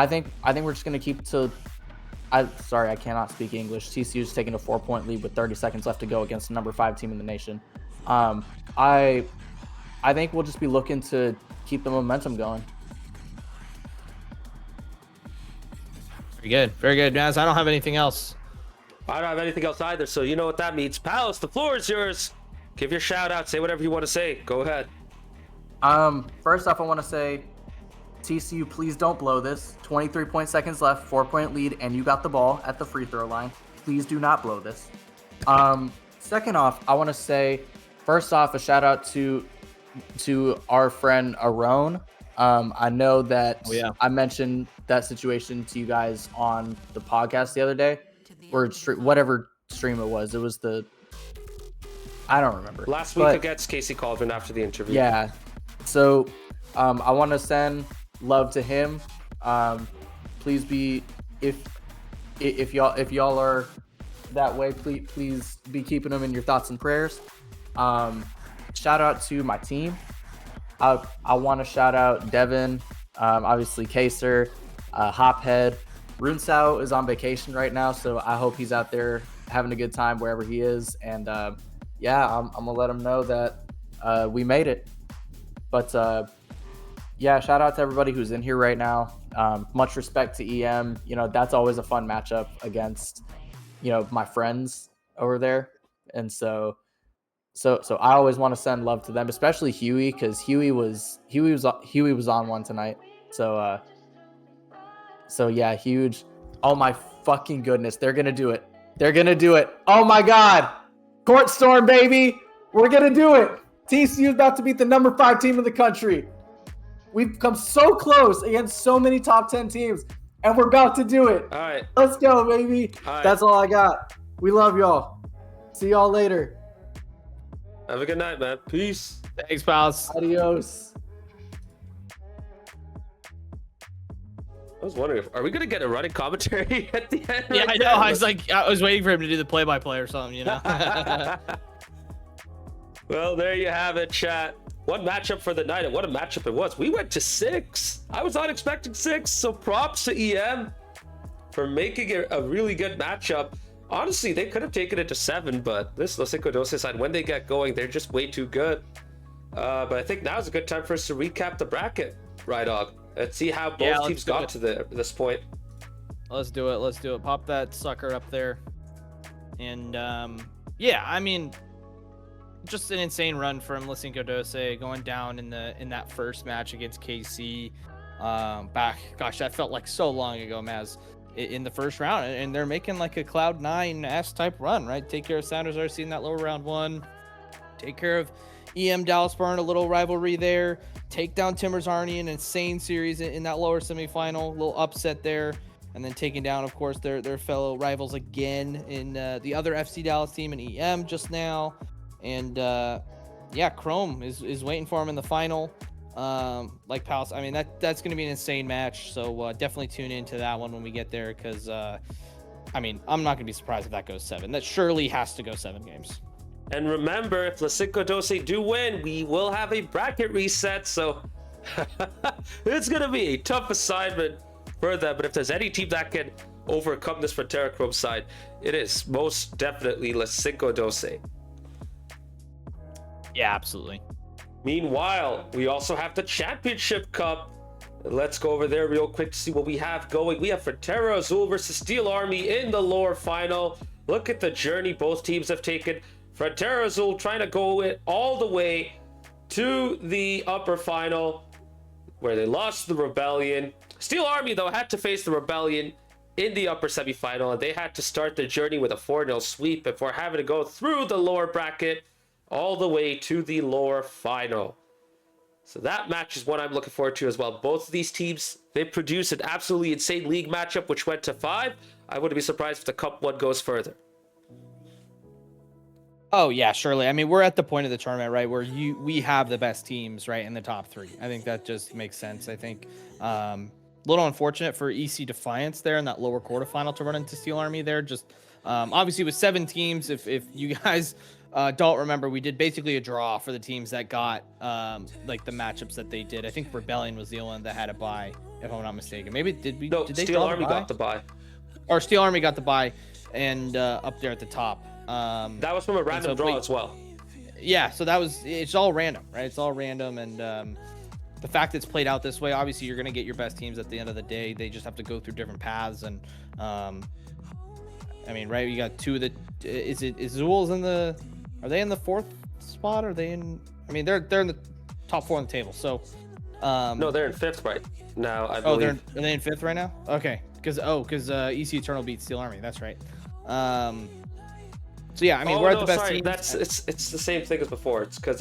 think we're just going to keep to. Sorry, I cannot speak English. TCU is taking a 4-point lead with 30 seconds left to go against the number 5 team in the nation. I think we'll just be looking to keep the momentum going. Very good. Very good, Naz. I don't have anything else. I don't have anything else either, so you know what that means. Palace, the floor is yours. Give your shout out. Say whatever you want to say. Go ahead. First off, I want to say, TCU, please don't blow this. 23 seconds left, 4-point lead, and you got the ball at the free throw line. Please do not blow this. Second off, I want to say, first off, a shout out to our friend Aron. I know that I mentioned that situation to you guys on the podcast the other day, or whatever stream it was. It was I don't remember. Last week against Casey Cauldron after the interview. Yeah. So I want to send love to him. Please be, if y'all are that way, please be keeping them in your thoughts and prayers. Shout out to my team. I want to shout out Devin, obviously Kaser, Hophead. Runesau is on vacation right now, so I hope he's out there having a good time wherever he is. And I'm gonna let him know that we made it. But shout out to everybody who's in here right now. Much respect to EM. That's always a fun matchup against my friends over there, and so I always want to send love to them, especially Huey, because Huey was on one tonight. So yeah, huge. Oh my fucking goodness, they're gonna do it. They're gonna do it. Oh my god, Court Storm, baby, we're gonna do it. TCU is about to beat the number 5 team in the country. We've come so close against so many top 10 teams, and we're about to do it. All right, let's go, baby. All right. That's all I got. We love y'all. See y'all later. Have a good night, man. Peace. Thanks, pals. Adios. I was wondering, are we gonna get a running commentary at the end? Yeah, I know. I was waiting for him to do the play-by-play or something, Well, there you have it, chat. One matchup for the night, and what a matchup it was. We went to 6. I was not expecting 6, so props to EM for making it a really good matchup. honestly, they could have taken it to 7, but this LaCinco12 side, when they get going, they're just way too good. But I think now's a good time for us to recap the bracket, Rydog. Let's see how both teams got to this point. Let's do it. Let's do it. Pop that sucker up there. And yeah, I mean, just an insane run from LaCinco12 going down in that first match against KC. Gosh, that felt like so long ago, Maz, in the first round, and they're making like a Cloud9-esque type run, right? Take care of Sounders RC in that lower round 1. Take care of EM Dallas Burn, a little rivalry there. Take down Timbers Arnie, an insane series in that lower semifinal, little upset there. And then taking down, of course, their fellow rivals again in the other FC Dallas team in EM just now. And yeah, Chrome is waiting for him in the final. Like Palace, I mean, that's going to be an insane match. So definitely tune into that one when we get there, because I mean, I'm not going to be surprised if that goes 7. That surely has to go 7 games. And remember, if LaCinco12 do win, we will have a bracket reset. So it's going to be a tough assignment for them. But if there's any team that can overcome this Frontera Chrome side, it is most definitely LaCinco12. Yeah, absolutely. Meanwhile, we also have the Championship Cup. Let's go over there real quick to see what we have going. We have Frontera Azul versus Steel Army in the lower final. Look at the journey both teams have taken. Frontera Azul trying to go it all the way to the upper final, where they lost the Rebellion. Steel Army, though, had to face the Rebellion in the upper semifinal, and they had to start their journey with a 4-0 sweep before having to go through the lower bracket all the way to the lower final. So that match is what I'm looking forward to as well. Both of these teams, they produced an absolutely insane league matchup, which went to 5. I wouldn't be surprised if the Cup one goes further. Oh yeah, surely. I mean, we're at the point of the tournament, right, where we have the best teams, right, in the top 3. I think that just makes sense. I think a little unfortunate for EC Defiance there in that lower quarterfinal to run into Steel Army there. Just obviously with 7 teams, if you guys don't remember, we did basically a draw for the teams that got like the matchups that they did. I think Rebellion was the only one that had a bye, if I'm not mistaken. Maybe did we? No, did they Steel draw Army the bye? got the bye. Or Steel Army got the bye, and up there at the top. That was from a random draw as well. Yeah, so it's all random, right? It's all random, and the fact it's played out this way, obviously you're going to get your best teams at the end of the day. They just have to go through different paths, and I mean, right, you got 2 of the is Zool's in the, are they in the 4th spot? Are they in, I mean, they're in the top 4 on the table. So no, they're in 5th right now, I believe. Are they in 5th right now? Okay, because EC Eternal beat Steel Army. That's right. So yeah, I mean, we're at the best teams. It's the same thing as before. It's because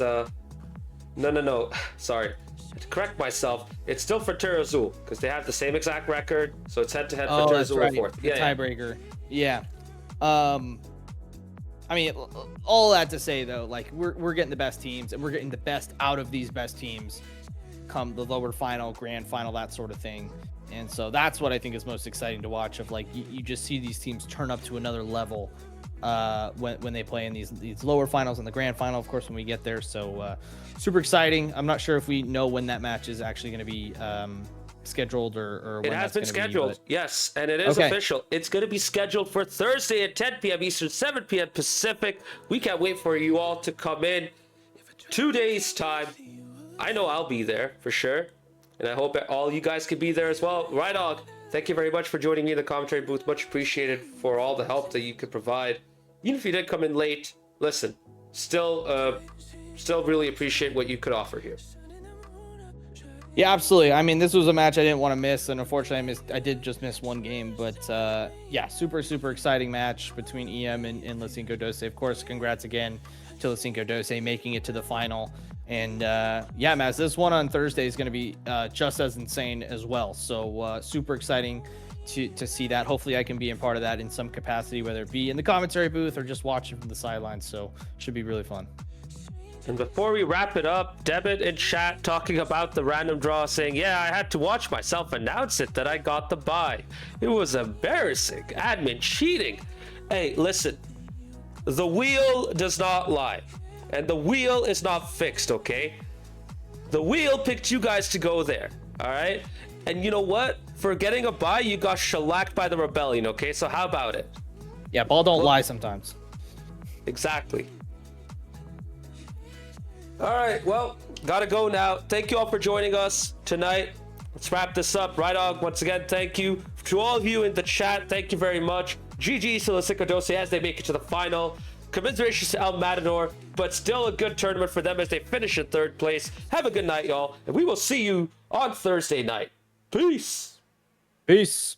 no, sorry, to correct myself, it's still Frontera Azul because they have the same exact record, so it's head-to-head Frontera Azul in 4th. The tiebreaker. Yeah. I mean, all that to say though, like we're getting the best teams, and we're getting the best out of these best teams come the lower final, grand final, that sort of thing. And so that's what I think is most exciting to watch. Of like, you just see these teams turn up to another level when they play in these lower finals and the grand final, of course, when we get there. So super exciting. I'm not sure if we know when that match is actually going to be scheduled or when it has been scheduled. Yes, and it is official. It's going to be scheduled for Thursday at 10 p.m. Eastern, 7 p.m. Pacific. We can't wait for you all to come in. 2 days time. I know I'll be there for sure, and I hope all you guys can be there as well. Rydog, thank you very much for joining me in the commentary booth. Much appreciated for all the help that you could provide. Even if you did come in late, listen, still really appreciate what you could offer here. Yeah, absolutely. I mean, this was a match I didn't want to miss, and unfortunately I did just miss one game, but yeah, super exciting match between EM and LaCinco12. Of course, congrats again to LaCinco12 making it to the final. And yeah, Maz, this one on Thursday is going to be just as insane as well. So super exciting to see that. Hopefully I can be a part of that in some capacity, whether it be in the commentary booth or just watching from the sidelines. So should be really fun. And before we wrap it up, Debit in chat talking about the random draw, saying, yeah, I had to watch myself announce it that I got the bye. It was embarrassing. Admin cheating. Hey, listen, the wheel does not lie. And the wheel is not fixed, okay? The wheel picked you guys to go there, all right? And you know what? For getting a bye, you got shellacked by the Rebellion, okay? So how about it? Yeah, ball don't lie sometimes. Exactly. All right, well, gotta go now. Thank you all for joining us tonight. Let's wrap this up. Right on. Once again, thank you to all of you in the chat. Thank you very much. GG to LaCinco12 as they make it to the final. Commiserations to El Matador, but still a good tournament for them as they finish in 3rd place. Have a good night, y'all, and we will see you on Thursday night. Peace. Peace.